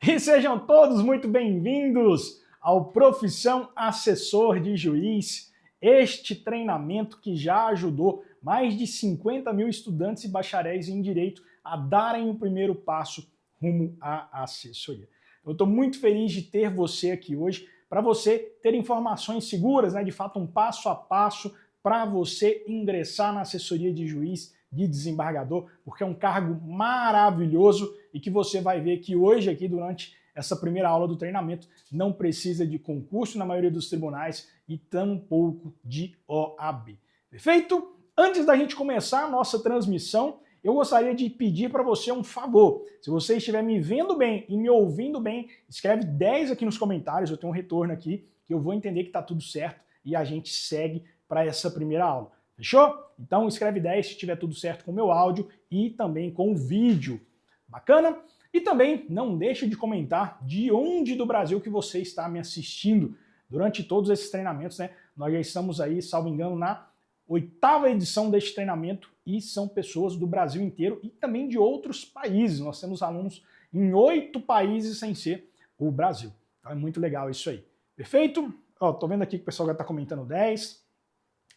E sejam todos muito bem-vindos ao Profissão Assessor de Juiz, este treinamento que já ajudou mais de 50 mil estudantes e bacharéis em Direito a darem o primeiro passo rumo à assessoria. Eu estou muito feliz de ter você aqui hoje para você ter informações seguras, de fato um passo a passo para você ingressar na assessoria de juiz, de desembargador, porque é um cargo maravilhoso e que você vai ver que hoje aqui durante essa primeira aula do treinamento não precisa de concurso na maioria dos tribunais e tampouco de OAB. Perfeito? Antes da gente começar a nossa transmissão, eu gostaria de pedir para você um favor. Se você estiver me vendo bem e me ouvindo bem, escreve 10 aqui nos comentários, eu tenho um retorno aqui, que eu vou entender que está tudo certo e a gente segue para essa primeira aula. Fechou? Então escreve 10 se estiver tudo certo com o meu áudio e também com o vídeo. Bacana? E também não deixe de comentar de onde do Brasil que você está me assistindo durante todos esses treinamentos, Nós já estamos aí, salvo engano, na 8ª edição deste treinamento e são pessoas do Brasil inteiro e também de outros países. Nós temos alunos em 8 países sem ser o Brasil. Então é muito legal isso aí. Perfeito? Tô vendo aqui que o pessoal já está comentando 10.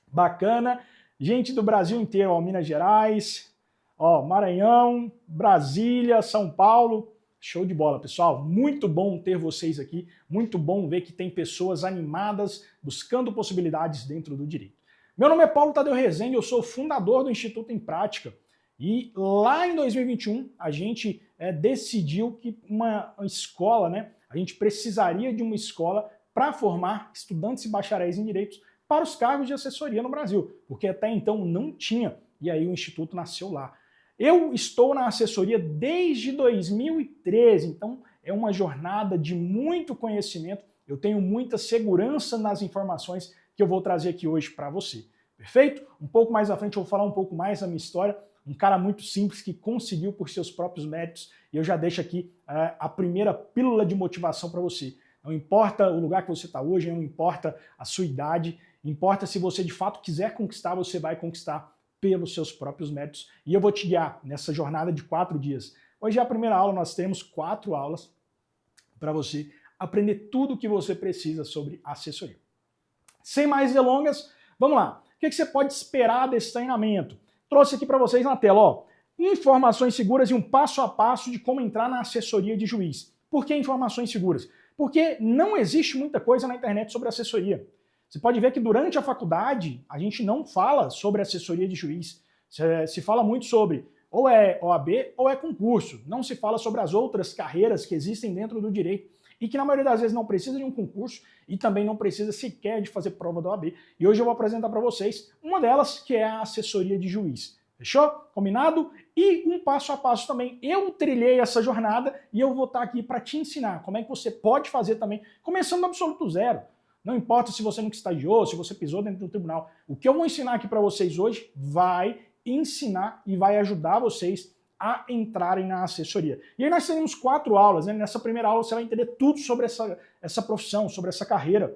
Bacana. Gente do Brasil inteiro, Minas Gerais, Maranhão, Brasília, São Paulo. Show de bola, pessoal. Muito bom ter vocês aqui. Muito bom ver que tem pessoas animadas buscando possibilidades dentro do direito. Meu nome é Paulo Tadeu Rezende, eu sou fundador do Instituto em Prática e lá em 2021 a gente decidiu que uma escola, a gente precisaria de uma escola para formar estudantes e bacharéis em direitos para os cargos de assessoria no Brasil, porque até então não tinha, e aí o Instituto nasceu lá. Eu estou na assessoria desde 2013, então é uma jornada de muito conhecimento, eu tenho muita segurança nas informações que eu vou trazer aqui hoje para você. Perfeito? Um pouco mais à frente eu vou falar um pouco mais da minha história, um cara muito simples que conseguiu por seus próprios méritos, e eu já deixo aqui a primeira pílula de motivação para você. Não importa o lugar que você está hoje, não importa a sua idade, importa se você de fato quiser conquistar, você vai conquistar pelos seus próprios méritos. E eu vou te guiar nessa jornada de 4 dias. Hoje é a primeira aula, nós temos 4 aulas para você aprender tudo o que você precisa sobre assessoria. Sem mais delongas, vamos lá. O que você pode esperar desse treinamento? Trouxe aqui para vocês na tela, informações seguras e um passo a passo de como entrar na assessoria de juiz. Por que informações seguras? Porque não existe muita coisa na internet sobre assessoria. Você pode ver que durante a faculdade a gente não fala sobre assessoria de juiz. Se fala muito sobre ou é OAB ou é concurso. Não se fala sobre as outras carreiras que existem dentro do direito e que na maioria das vezes não precisa de um concurso e também não precisa sequer de fazer prova da OAB. E hoje eu vou apresentar para vocês uma delas, que é a assessoria de juiz. Fechou? Combinado? E um passo a passo também. Eu trilhei essa jornada e eu vou estar aqui para te ensinar como é que você pode fazer também, começando do absoluto zero. Não importa se você nunca estagiou, se você pisou dentro do tribunal. O que eu vou ensinar aqui para vocês hoje vai ensinar e vai ajudar vocês a entrarem na assessoria. E aí nós teremos 4 aulas. Nessa primeira aula você vai entender tudo sobre essa profissão, sobre essa carreira.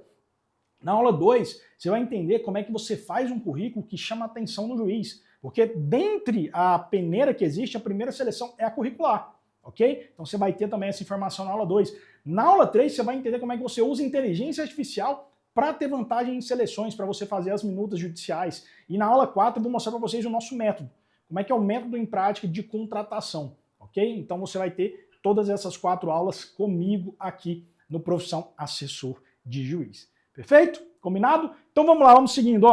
Na aula 2, você vai entender como é que você faz um currículo que chama a atenção do juiz. Porque dentre a peneira que existe, a primeira seleção é a curricular. Ok? Então você vai ter também essa informação na aula 2. Na aula 3, você vai entender como é que você usa inteligência artificial para ter vantagem em seleções, para você fazer as minutas judiciais. E na aula 4, eu vou mostrar para vocês o nosso método. Como é que é o método em prática de contratação. Ok? Então você vai ter todas essas 4 aulas comigo aqui no Profissão Assessor de Juiz. Perfeito? Combinado? Então vamos lá, vamos seguindo.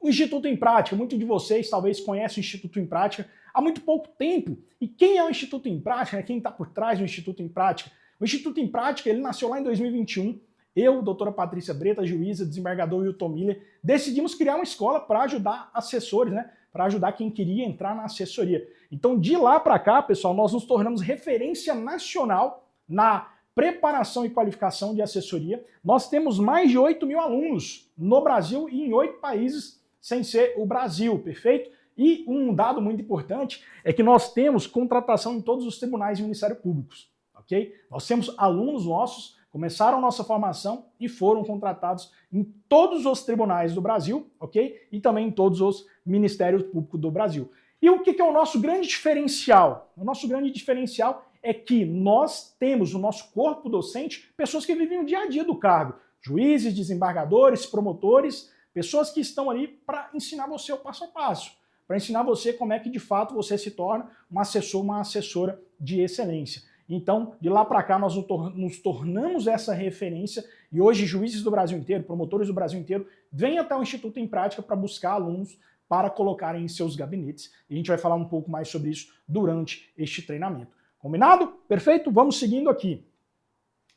O Instituto em Prática, muitos de vocês talvez conhecem o Instituto em Prática há muito pouco tempo. E quem é o Instituto em Prática? Quem está por trás do Instituto em Prática? O Instituto em Prática ele nasceu lá em 2021. Eu, doutora Patrícia Breta, juíza, desembargador Wilton Miller, decidimos criar uma escola para ajudar assessores, para ajudar quem queria entrar na assessoria. Então, de lá para cá, pessoal, nós nos tornamos referência nacional na preparação e qualificação de assessoria. Nós temos mais de 8 mil alunos no Brasil e em 8 países sem ser o Brasil, perfeito? E um dado muito importante é que nós temos contratação em todos os tribunais e ministérios públicos, ok? Nós temos alunos nossos, começaram nossa formação e foram contratados em todos os tribunais do Brasil, ok? E também em todos os ministérios públicos do Brasil. E o que é o nosso grande diferencial? O nosso grande diferencial é que nós temos no nosso corpo docente pessoas que vivem o dia a dia do cargo. Juízes, desembargadores, promotores, pessoas que estão ali para ensinar você o passo a passo, para ensinar você como é que de fato você se torna um assessor, uma assessora de excelência. Então, de lá para cá, nós nos tornamos essa referência e hoje juízes do Brasil inteiro, promotores do Brasil inteiro, vêm até o Instituto em Prática para buscar alunos para colocarem em seus gabinetes. E a gente vai falar um pouco mais sobre isso durante este treinamento. Combinado? Perfeito? Vamos seguindo aqui.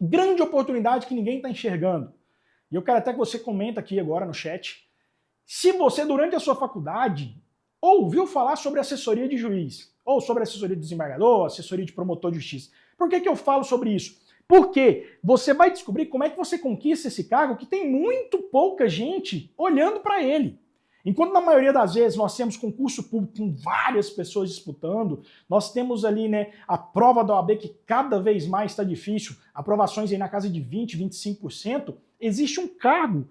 Grande oportunidade que ninguém está enxergando. E eu quero até que você comenta aqui agora no chat. Se você, durante a sua faculdade, ouviu falar sobre assessoria de juiz, ou sobre assessoria de desembargador, assessoria de promotor de justiça. Por que eu falo sobre isso? Porque você vai descobrir como é que você conquista esse cargo que tem muito pouca gente olhando para ele. Enquanto na maioria das vezes nós temos concurso público com várias pessoas disputando, nós temos ali, né, a prova da OAB que cada vez mais está difícil, aprovações aí na casa de 20%, 25%, existe um cargo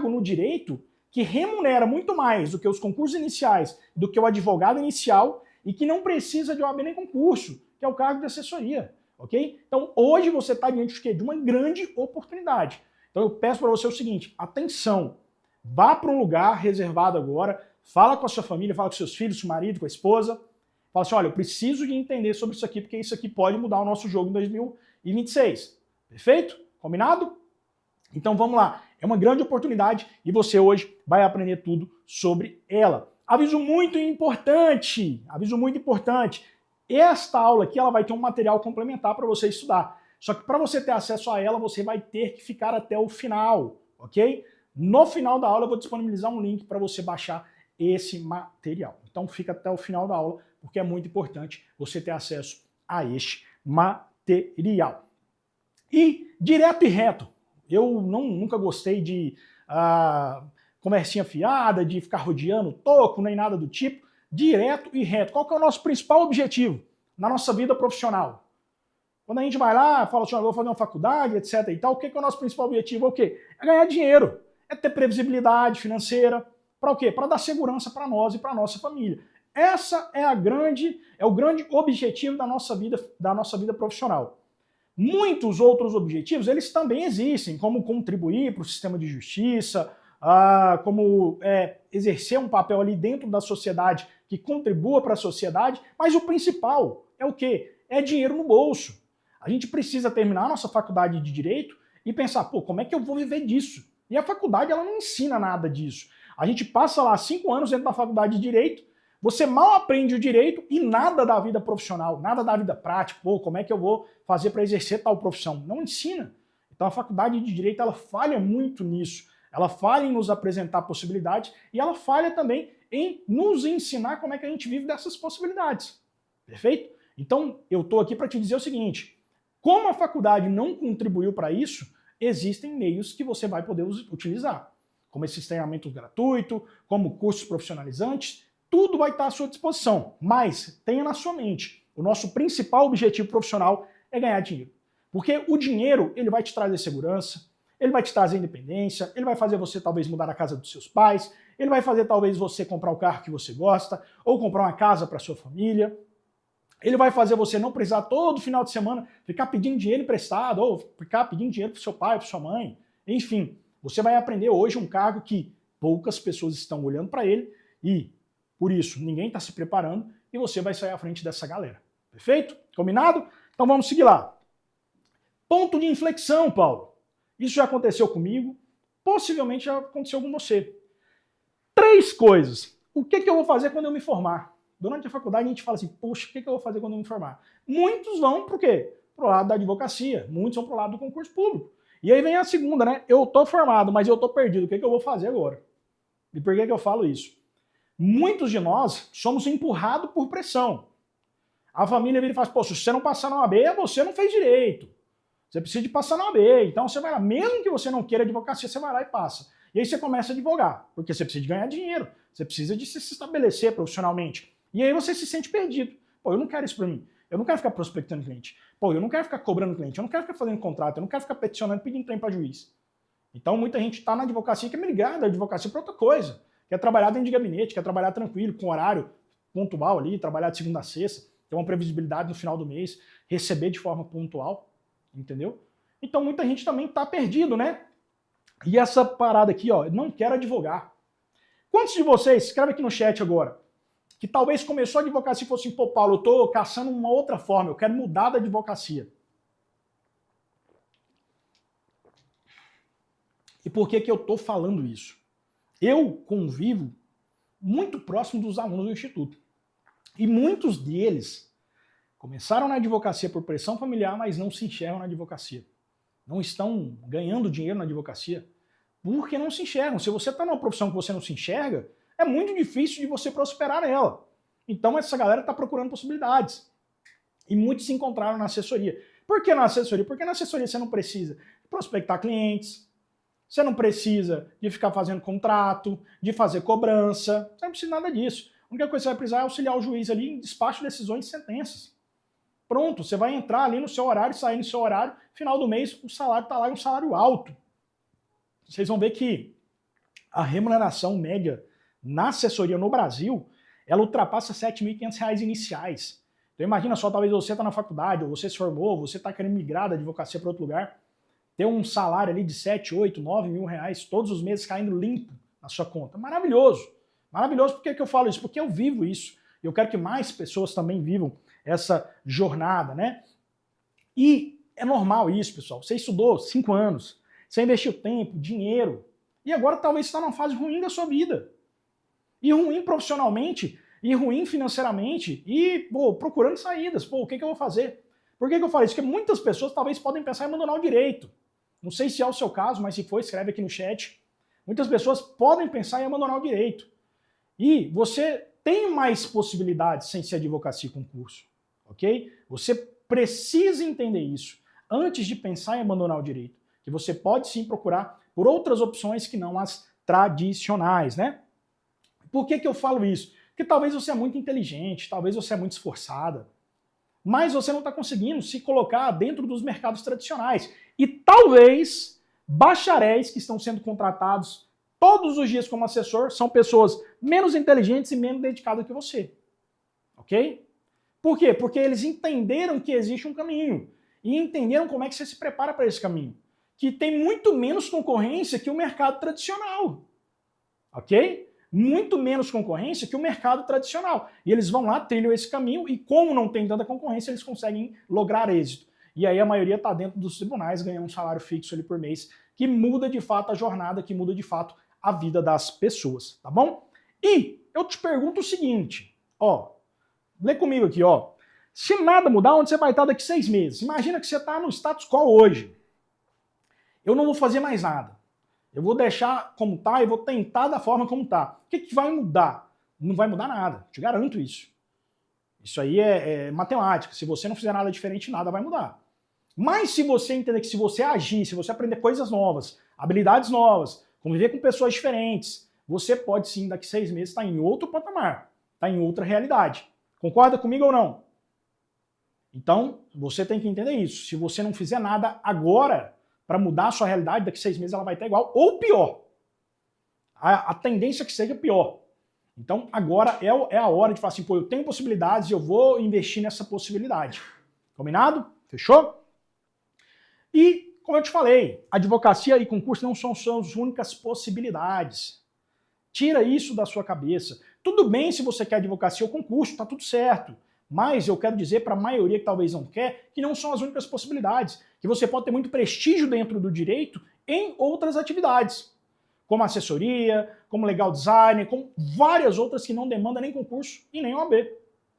no direito que remunera muito mais do que os concursos iniciais, do que o advogado inicial e que não precisa de OAB nem concurso, que é o cargo de assessoria, ok? Então hoje você está diante de quê? De uma grande oportunidade. Então eu peço para você o seguinte, atenção, vá para um lugar reservado agora, fala com a sua família, fala com seus filhos, seu marido, com a esposa, fala assim, olha, eu preciso de entender sobre isso aqui, porque isso aqui pode mudar o nosso jogo em 2026. Perfeito? Combinado? Então vamos lá. É uma grande oportunidade e você hoje vai aprender tudo sobre ela. Aviso muito importante, esta aula aqui ela vai ter um material complementar para você estudar. Só que para você ter acesso a ela, você vai ter que ficar até o final, ok? No final da aula eu vou disponibilizar um link para você baixar esse material. Então fica até o final da aula, porque é muito importante você ter acesso a este material. E direto e reto, eu nunca gostei de conversinha fiada, de ficar rodeando toco, nem nada do tipo. Direto e reto. Qual que é o nosso principal objetivo na nossa vida profissional? Quando a gente vai lá, fala assim, eu vou fazer uma faculdade, etc. e tal, o que é o nosso principal objetivo? É o quê? É ganhar dinheiro. É ter previsibilidade financeira. Para o quê? Para dar segurança para nós e para a nossa família. Essa é o grande objetivo da nossa vida profissional. Muitos outros objetivos, eles também existem, como contribuir para o sistema de justiça, como exercer um papel ali dentro da sociedade que contribua para a sociedade, mas o principal é o quê? É dinheiro no bolso. A gente precisa terminar a nossa faculdade de Direito e pensar, pô, como é que eu vou viver disso? E a faculdade, ela não ensina nada disso. A gente passa lá 5 anos dentro da faculdade de Direito, você mal aprende o direito e nada da vida profissional, nada da vida prática. Pô, como é que eu vou fazer para exercer tal profissão? Não ensina. Então a faculdade de Direito, ela falha muito nisso. Ela falha em nos apresentar possibilidades e ela falha também em nos ensinar como é que a gente vive dessas possibilidades. Perfeito? Então eu estou aqui para te dizer o seguinte, como a faculdade não contribuiu para isso, existem meios que você vai poder utilizar, como esse treinamento gratuito, como cursos profissionalizantes, tudo vai estar à sua disposição, mas tenha na sua mente, o nosso principal objetivo profissional é ganhar dinheiro. Porque o dinheiro, ele vai te trazer segurança, ele vai te trazer independência, ele vai fazer você talvez mudar a casa dos seus pais, ele vai fazer talvez você comprar o carro que você gosta, ou comprar uma casa para sua família, ele vai fazer você não precisar todo final de semana ficar pedindo dinheiro emprestado, ou ficar pedindo dinheiro para seu pai, para sua mãe, enfim. Você vai aprender hoje um cargo que poucas pessoas estão olhando para ele e por isso, ninguém está se preparando e você vai sair à frente dessa galera. Perfeito? Combinado? Então vamos seguir lá. Ponto de inflexão, Paulo. Isso já aconteceu comigo, possivelmente já aconteceu com você. 3 coisas. O que eu vou fazer quando eu me formar? Durante a faculdade a gente fala assim, poxa, o que eu vou fazer quando eu me formar? Muitos vão para o quê? Para o lado da advocacia, muitos vão para o lado do concurso público. E aí vem a segunda, né? Eu estou formado, mas eu estou perdido. O que eu vou fazer agora? E por que eu falo isso? Muitos de nós somos empurrados por pressão. A família vira e fala, pô, se você não passar na OAB, você não fez direito. Você precisa de passar na OAB. Então você vai lá, mesmo que você não queira advocacia, você vai lá e passa. E aí você começa a advogar, porque você precisa de ganhar dinheiro, você precisa de se estabelecer profissionalmente. E aí você se sente perdido. Pô, eu não quero isso pra mim. Eu não quero ficar prospectando cliente. Pô, eu não quero ficar cobrando cliente, eu não quero ficar fazendo contrato, eu não quero ficar peticionando, pedindo trem para juiz. Então muita gente está na advocacia que é migrar da advocacia para outra coisa. Quer trabalhar dentro de gabinete, quer trabalhar tranquilo, com horário pontual ali, trabalhar de segunda a sexta. ter uma previsibilidade no final do mês, receber de forma pontual, entendeu? Então muita gente também está perdido, né? E essa parada aqui, ó, não quero advogar. Quantos de vocês, escreve aqui no chat agora, que talvez começou a advocacia e fosse assim, pô, Paulo, eu tô caçando uma outra forma, eu quero mudar da advocacia. E por que que eu tô falando isso? Eu convivo muito próximo dos alunos do Instituto. E muitos deles começaram na advocacia por pressão familiar, mas não se enxergam na advocacia. Não estão ganhando dinheiro na advocacia porque não se enxergam. Se você está numa profissão que você não se enxerga, é muito difícil de você prosperar nela. Então essa galera está procurando possibilidades. E muitos se encontraram na assessoria. Por que na assessoria? Porque na assessoria você não precisa prospectar clientes, você não precisa de ficar fazendo contrato, de fazer cobrança, você não precisa de nada disso. A única coisa que você vai precisar é auxiliar o juiz ali em despacho de decisões e sentenças. Pronto, você vai entrar ali no seu horário, sair no seu horário, final do mês o salário está lá, é um salário alto. Vocês vão ver que a remuneração média na assessoria no Brasil, ela ultrapassa R$ 7.500 iniciais. Então imagina só, talvez você está na faculdade, ou você se formou, você está querendo migrar da advocacia para outro lugar, ter um salário ali de 7, 8, 9 mil reais todos os meses caindo limpo na sua conta. Maravilhoso. Maravilhoso. Por que eu falo isso? Porque eu vivo isso. E eu quero que mais pessoas também vivam essa jornada, né? E é normal isso, pessoal. Você estudou 5 anos, você investiu tempo, dinheiro, e agora talvez você está numa fase ruim da sua vida. E ruim profissionalmente, e ruim financeiramente, e procurando saídas. O que eu vou fazer? Por que eu falo isso? Porque muitas pessoas talvez podem pensar em abandonar o direito. Não sei se é o seu caso, mas se for, escreve aqui no chat. Muitas pessoas podem pensar em abandonar o direito. E você tem mais possibilidades sem ser advocacia e concurso, ok? Você precisa entender isso antes de pensar em abandonar o direito, que você pode sim procurar por outras opções que não as tradicionais, né? Por que eu falo isso? Porque talvez você é muito inteligente, talvez você é muito esforçada, mas você não está conseguindo se colocar dentro dos mercados tradicionais. E talvez bacharéis que estão sendo contratados todos os dias como assessor são pessoas menos inteligentes e menos dedicadas que você. Ok? Por quê? Porque eles entenderam que existe um caminho. E entenderam como é que você se prepara para esse caminho. Que tem muito menos concorrência que o mercado tradicional. Ok? Muito menos concorrência que o mercado tradicional. E eles vão lá, trilham esse caminho, e como não tem tanta concorrência, eles conseguem lograr êxito. E aí a maioria está dentro dos tribunais, ganhando um salário fixo ali por mês, que muda de fato a jornada, que muda de fato a vida das pessoas, tá bom? E eu te pergunto o seguinte, ó, lê comigo aqui, ó. Se nada mudar, onde você vai estar daqui 6 meses? Imagina que você está no status quo hoje. Eu não vou fazer mais nada. Eu vou deixar como tá e vou tentar da forma como tá. O que vai mudar? Não vai mudar nada, te garanto isso. Isso aí é matemática. Se você não fizer nada diferente, nada vai mudar. Mas se você entender que se você agir, se você aprender coisas novas, habilidades novas, conviver com pessoas diferentes, você pode sim, daqui 6 meses, estar em outro patamar, estar em outra realidade. Concorda comigo ou não? Então, você tem que entender isso. Se você não fizer nada agora para mudar a sua realidade, daqui 6 meses ela vai estar igual ou pior. A tendência é que seja pior. Então, agora é a hora de falar assim, pô, eu tenho possibilidades e eu vou investir nessa possibilidade. Combinado? Fechou? E, como eu te falei, advocacia e concurso não são as únicas possibilidades. Tira isso da sua cabeça. Tudo bem se você quer advocacia ou concurso, tá tudo certo. Mas eu quero dizer para a maioria que talvez não quer, que não são as únicas possibilidades. Que você pode ter muito prestígio dentro do direito em outras atividades. Como assessoria, como legal design, como várias outras que não demandam nem concurso e nem OAB.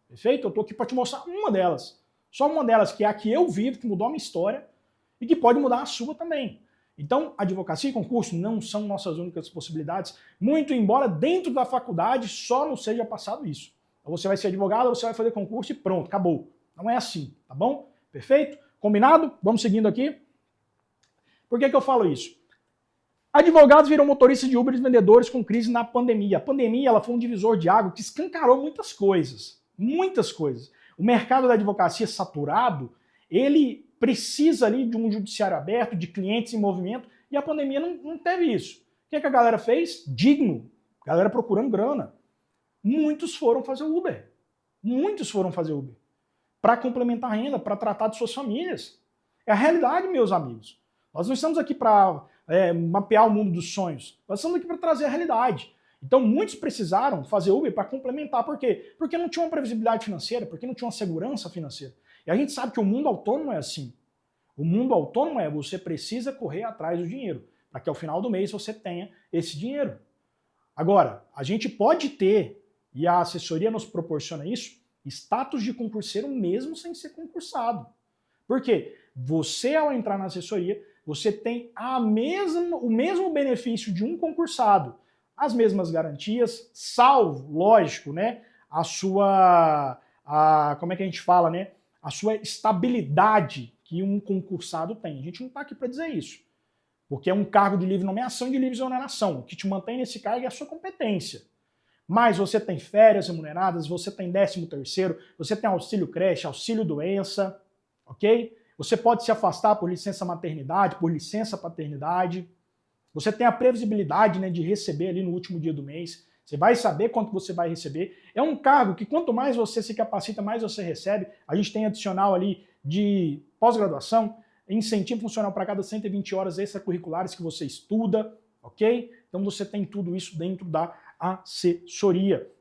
Perfeito? Eu estou aqui para te mostrar uma delas. Só uma delas, que é a que eu vivo, que mudou a minha história e que pode mudar a sua também. Então, advocacia e concurso não são nossas únicas possibilidades, muito embora dentro da faculdade só não seja passado isso. Ou você vai ser advogado, ou você vai fazer concurso e pronto, acabou. Não é assim, tá bom? Perfeito? Combinado? Vamos seguindo aqui. Por que eu falo isso? Advogados viram motoristas de Uber e vendedores com crise na pandemia. A pandemia ela foi um divisor de água que escancarou muitas coisas. Muitas coisas. O mercado da advocacia saturado, ele precisa ali de um judiciário aberto, de clientes em movimento, e a pandemia não teve isso. O que a galera fez? Digno. Galera procurando grana. Muitos foram fazer Uber. Muitos foram fazer Uber. para complementar a renda, para tratar de suas famílias. É a realidade, meus amigos. Nós não estamos aqui para mapear o mundo dos sonhos. Nós estamos aqui para trazer a realidade. Então, muitos precisaram fazer Uber para complementar. Por quê? Porque não tinha uma previsibilidade financeira, porque não tinha uma segurança financeira. E a gente sabe que o mundo autônomo é assim. O mundo autônomo é você precisa correr atrás do dinheiro, para que ao final do mês você tenha esse dinheiro. Agora, a gente pode ter, e a assessoria nos proporciona isso, status de concurseiro mesmo sem ser concursado. Por quê? Você, ao entrar na assessoria, você tem o mesmo benefício de um concursado, as mesmas garantias, salvo, lógico, né, como é que a gente fala, né, a sua estabilidade que um concursado tem. A gente não está aqui para dizer isso, porque é um cargo de livre nomeação e de livre exoneração. O que te mantém nesse cargo é a sua competência. Mas você tem férias remuneradas, você tem 13º, você tem auxílio creche, auxílio doença, ok? Você pode se afastar por licença maternidade, por licença paternidade. Você tem a previsibilidade, né, de receber ali no último dia do mês. Você vai saber quanto você vai receber. É um cargo que quanto mais você se capacita, mais você recebe. A gente tem adicional ali de pós-graduação, incentivo funcional para cada 120 horas extracurriculares que você estuda, ok? Então você tem tudo isso dentro da assessoria.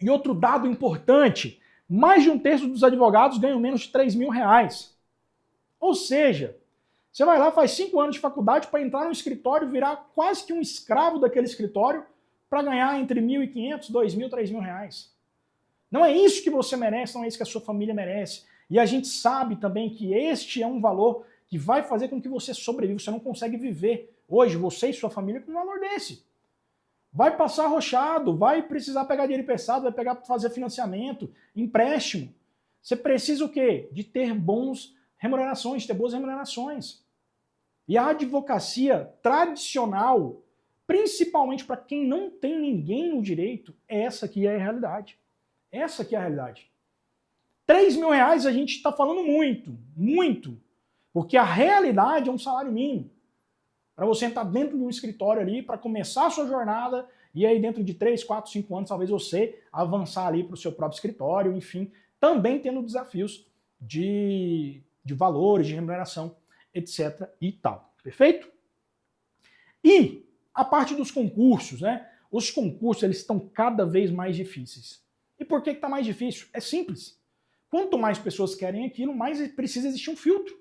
E outro dado importante, mais de 1/3 dos advogados ganham menos de R$3.000. Ou seja, você vai lá, faz 5 anos de faculdade para entrar no escritório, virar quase que um escravo daquele escritório para ganhar entre R$1.500, R$2.000, R$3.000. Não é isso que você merece, não é isso que a sua família merece. E a gente sabe também que este é um valor que vai fazer com que você sobreviva. Você não consegue viver hoje, você e sua família, com um valor desse. Vai passar arrochado, vai precisar pegar dinheiro emprestado, vai pegar para fazer financiamento, empréstimo. Você precisa o quê? De ter boas remunerações. E a advocacia tradicional, principalmente para quem não tem ninguém no direito, essa aqui é a realidade. Essa aqui é a realidade. R$3.000 a gente está falando muito, porque a realidade é um salário mínimo. Para você entrar dentro de um escritório ali, para começar a sua jornada, e aí dentro de 3, 4, 5 anos, talvez você avançar ali para o seu próprio escritório, enfim, também tendo desafios de valores, de remuneração, etc. e tal. Perfeito? E a parte dos concursos, né? Os concursos, eles estão cada vez mais difíceis. E por que está mais difícil? É simples. Quanto mais pessoas querem aquilo, mais precisa existir um filtro.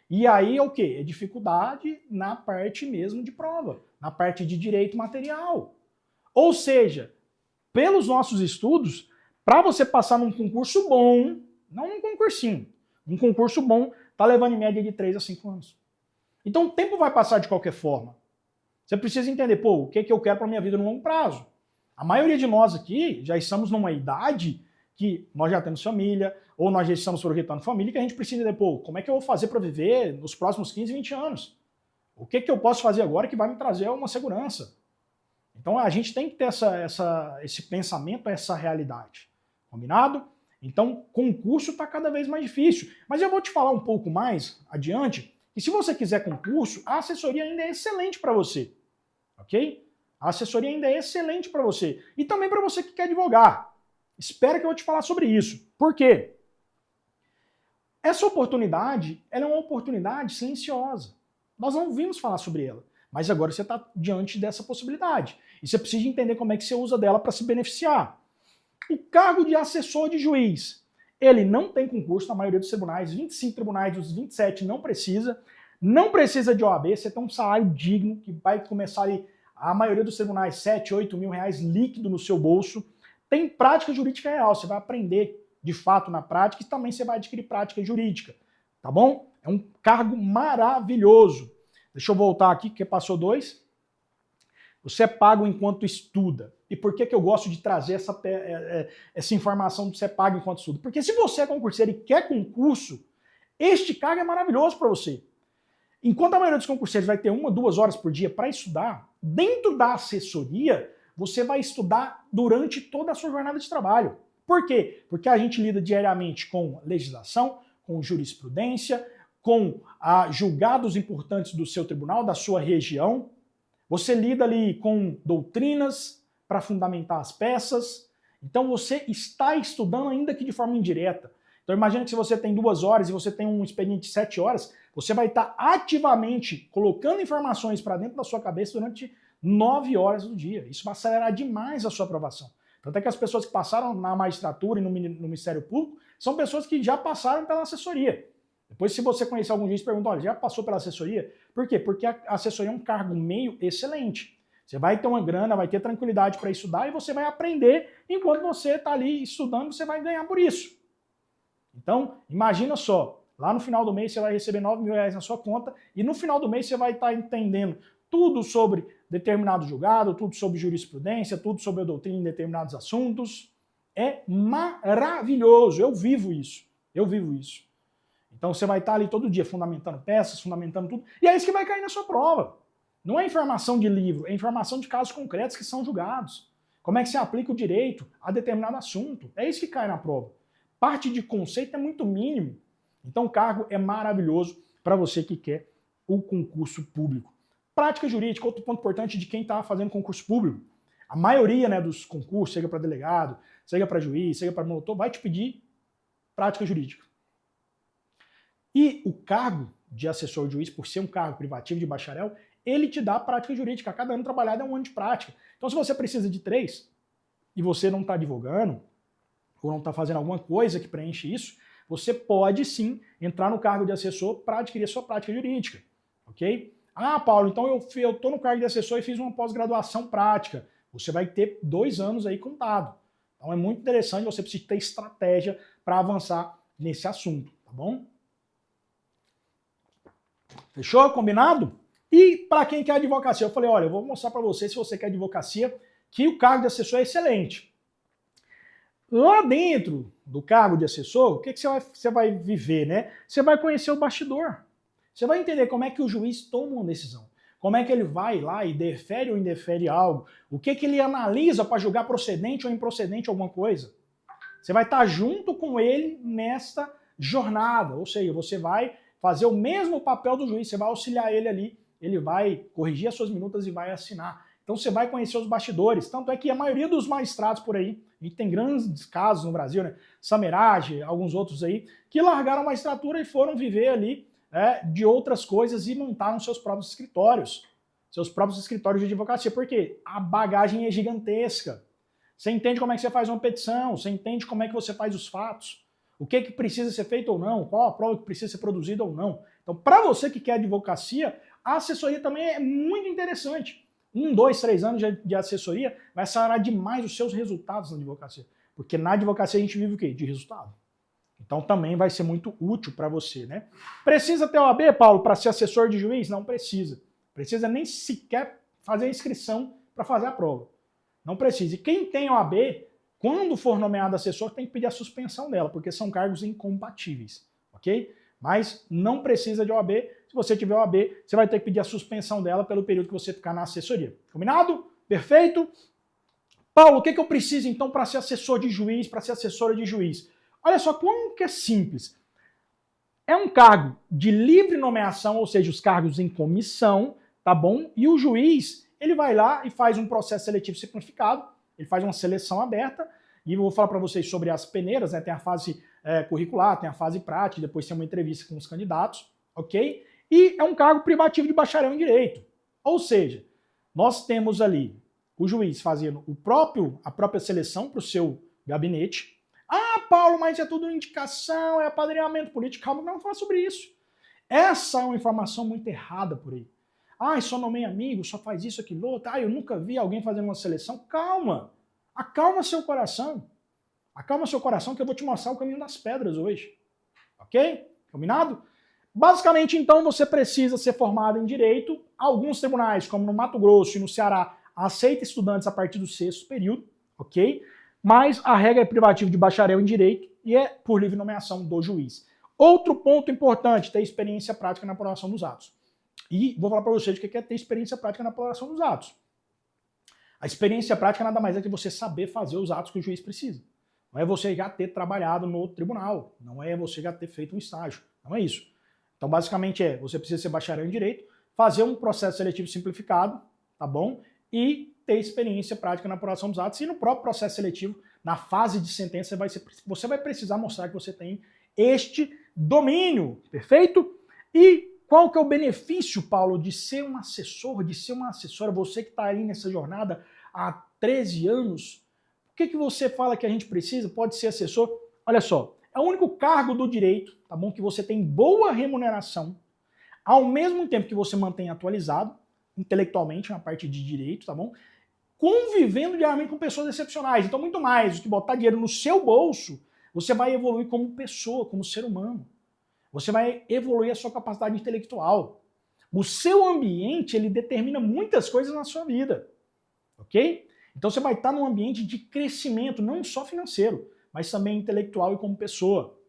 E aí é o quê? É dificuldade na parte mesmo de prova, na parte de direito material. Ou seja, pelos nossos estudos, para você passar num concurso bom, não num concursinho, um concurso bom está levando em média de 3 a 5 anos. Então o tempo vai passar de qualquer forma. Você precisa entender, o que eu quero para minha vida no longo prazo. A maioria de nós aqui já estamos numa idade que nós já temos família, ou nós já estamos projetando família, que a gente precisa entender, como é que eu vou fazer para viver nos próximos 15, 20 anos? O que eu posso fazer agora que vai me trazer uma segurança? Então a gente tem que ter esse pensamento, essa realidade. Combinado? Então, concurso está cada vez mais difícil. Mas eu vou te falar um pouco mais adiante, que se você quiser concurso, a assessoria ainda é excelente para você. Ok? A assessoria ainda é excelente para você. E também para você que quer advogar. Espero que eu vou te falar sobre isso. Por quê? Essa oportunidade, ela é uma oportunidade silenciosa. Nós não vimos falar sobre ela. Mas agora você está diante dessa possibilidade. E você precisa entender como é que você usa dela para se beneficiar. O cargo de assessor de juiz, ele não tem concurso na maioria dos tribunais, 25 tribunais dos 27 não precisa de OAB, você tem um salário digno, que vai começar ali, a maioria dos tribunais, 7, 8 mil reais líquido no seu bolso. Tem prática jurídica real, você vai aprender de fato na prática e também você vai adquirir prática jurídica, tá bom? É um cargo maravilhoso. Deixa eu voltar aqui, porque passou 2. Você é pago enquanto estuda. E por que eu gosto de trazer essa informação de você é pago enquanto estuda? Porque se você é concurseiro e quer concurso, este cargo é maravilhoso para você. Enquanto a maioria dos concurseiros vai ter 1, 2 horas por dia para estudar, dentro da assessoria, você vai estudar durante toda a sua jornada de trabalho. Por quê? Porque a gente lida diariamente com legislação, com jurisprudência, com julgados importantes do seu tribunal, da sua região. Você lida ali com doutrinas para fundamentar as peças. Então você está estudando ainda que de forma indireta. Então imagina que se você tem 2 horas e você tem um expediente de 7 horas, você vai estar ativamente colocando informações para dentro da sua cabeça durante 9 horas do dia. Isso vai acelerar demais a sua aprovação. Tanto é que as pessoas que passaram na magistratura e no Ministério Público são pessoas que já passaram pela assessoria. Depois, se você conhecer algum juiz, pergunta, olha, já passou pela assessoria? Por quê? Porque a assessoria é um cargo meio excelente. Você vai ter uma grana, vai ter tranquilidade para estudar e você vai aprender enquanto você está ali estudando, você vai ganhar por isso. Então, imagina só, lá no final do mês você vai receber R$9.000 na sua conta e no final do mês você vai estar entendendo tudo sobre determinado julgado, tudo sobre jurisprudência, tudo sobre a doutrina em determinados assuntos. É maravilhoso, eu vivo isso. Então você vai estar ali todo dia fundamentando peças, fundamentando tudo, e é isso que vai cair na sua prova. Não é informação de livro, é informação de casos concretos que são julgados. Como é que se aplica o direito a determinado assunto. É isso que cai na prova. Parte de conceito é muito mínimo. Então o cargo é maravilhoso para você que quer o concurso público. Prática jurídica, outro ponto importante de quem está fazendo concurso público. A maioria, né, dos concursos, seja para delegado, seja para juiz, seja para promotor, vai te pedir prática jurídica. E o cargo de assessor de juiz, por ser um cargo privativo de bacharel, ele te dá prática jurídica. A cada ano trabalhado é um ano de prática. Então, se você precisa de 3 e você não está advogando, ou não está fazendo alguma coisa que preenche isso, você pode sim entrar no cargo de assessor para adquirir a sua prática jurídica. Ok? Ah, Paulo, então eu estou no cargo de assessor e fiz uma pós-graduação prática. Você vai ter 2 anos aí contado. Então é muito interessante, você precisa ter estratégia para avançar nesse assunto, tá bom? Fechou? Combinado? E para quem quer advocacia, eu falei, olha, eu vou mostrar para você, se você quer advocacia, que o cargo de assessor é excelente. Lá dentro do cargo de assessor, o que você vai viver, né? Você vai conhecer o bastidor. Você vai entender como é que o juiz toma uma decisão. Como é que ele vai lá e defere ou indefere algo. O que ele analisa para julgar procedente ou improcedente alguma coisa. Você vai estar junto com ele nesta jornada. Ou seja, você vai fazer o mesmo papel do juiz. Você vai auxiliar ele ali. Ele vai corrigir as suas minutas e vai assinar. Então você vai conhecer os bastidores. Tanto é que a maioria dos magistrados por aí, a gente tem grandes casos no Brasil, né? Samerage, alguns outros aí, que largaram a magistratura e foram viver ali de outras coisas e montaram seus próprios escritórios de advocacia, porque a bagagem é gigantesca. Você entende como é que você faz uma petição, você entende como é que você faz os fatos, o que precisa ser feito ou não, qual a prova que precisa ser produzida ou não. Então, para você que quer advocacia, a assessoria também é muito interessante. 1, 2, 3 anos de assessoria vai acelerar demais os seus resultados na advocacia, porque na advocacia a gente vive o quê? De resultado. Então também vai ser muito útil para você, né? Precisa ter OAB, Paulo, para ser assessor de juiz? Não precisa. Precisa nem sequer fazer a inscrição para fazer a prova. Não precisa. E quem tem OAB, quando for nomeado assessor, tem que pedir a suspensão dela, porque são cargos incompatíveis, ok? Mas não precisa de OAB. Se você tiver OAB, você vai ter que pedir a suspensão dela pelo período que você ficar na assessoria. Combinado? Perfeito? Paulo, o que eu preciso então para ser assessor de juiz, para ser assessora de juiz? Olha só como que é simples. É um cargo de livre nomeação, ou seja, os cargos em comissão, tá bom? E o juiz, ele vai lá e faz um processo seletivo simplificado, ele faz uma seleção aberta, e eu vou falar para vocês sobre as peneiras, né? Tem a fase curricular, tem a fase prática, depois tem uma entrevista com os candidatos, ok? E é um cargo privativo de bacharel em direito. Ou seja, nós temos ali o juiz fazendo a própria seleção para o seu gabinete. Ah, Paulo, mas é tudo indicação, é apadrinhamento político. Calma, não vou falar sobre isso. Essa é uma informação muito errada por aí. Ah, só nomeia amigo, só faz isso, aquilo, outro. Ah, eu nunca vi alguém fazendo uma seleção. Calma. Acalma seu coração. Acalma seu coração que eu vou te mostrar o caminho das pedras hoje. Ok? Combinado? Basicamente, então, você precisa ser formado em direito. Alguns tribunais, como no Mato Grosso e no Ceará, aceitam estudantes a partir do 6º período. Ok? Mas a regra é privativa de bacharel em direito e é por livre nomeação do juiz. Outro ponto importante, ter experiência prática na apuração dos atos. E vou falar para vocês o que é ter experiência prática na apuração dos atos. A experiência prática nada mais é que você saber fazer os atos que o juiz precisa. Não é você já ter trabalhado no tribunal, não é você já ter feito um estágio, não é isso. Então, basicamente você precisa ser bacharel em direito, fazer um processo seletivo simplificado, tá bom? E ter experiência prática na apuração dos atos e no próprio processo seletivo na fase de sentença, você vai precisar mostrar que você tem este domínio, perfeito? E qual que é o benefício, Paulo, de ser um assessor, de ser uma assessora, você que está aí nessa jornada há 13 anos? O que você fala que a gente precisa? Pode ser assessor? Olha só, é o único cargo do direito, tá bom? Que você tem boa remuneração, ao mesmo tempo que você mantém atualizado, intelectualmente, na parte de direito, tá bom? Convivendo diariamente com pessoas excepcionais. Então, muito mais do que botar dinheiro no seu bolso, você vai evoluir como pessoa, como ser humano. Você vai evoluir a sua capacidade intelectual. O seu ambiente, ele determina muitas coisas na sua vida, ok? Então você vai estar num ambiente de crescimento, não só financeiro, mas também intelectual e como pessoa,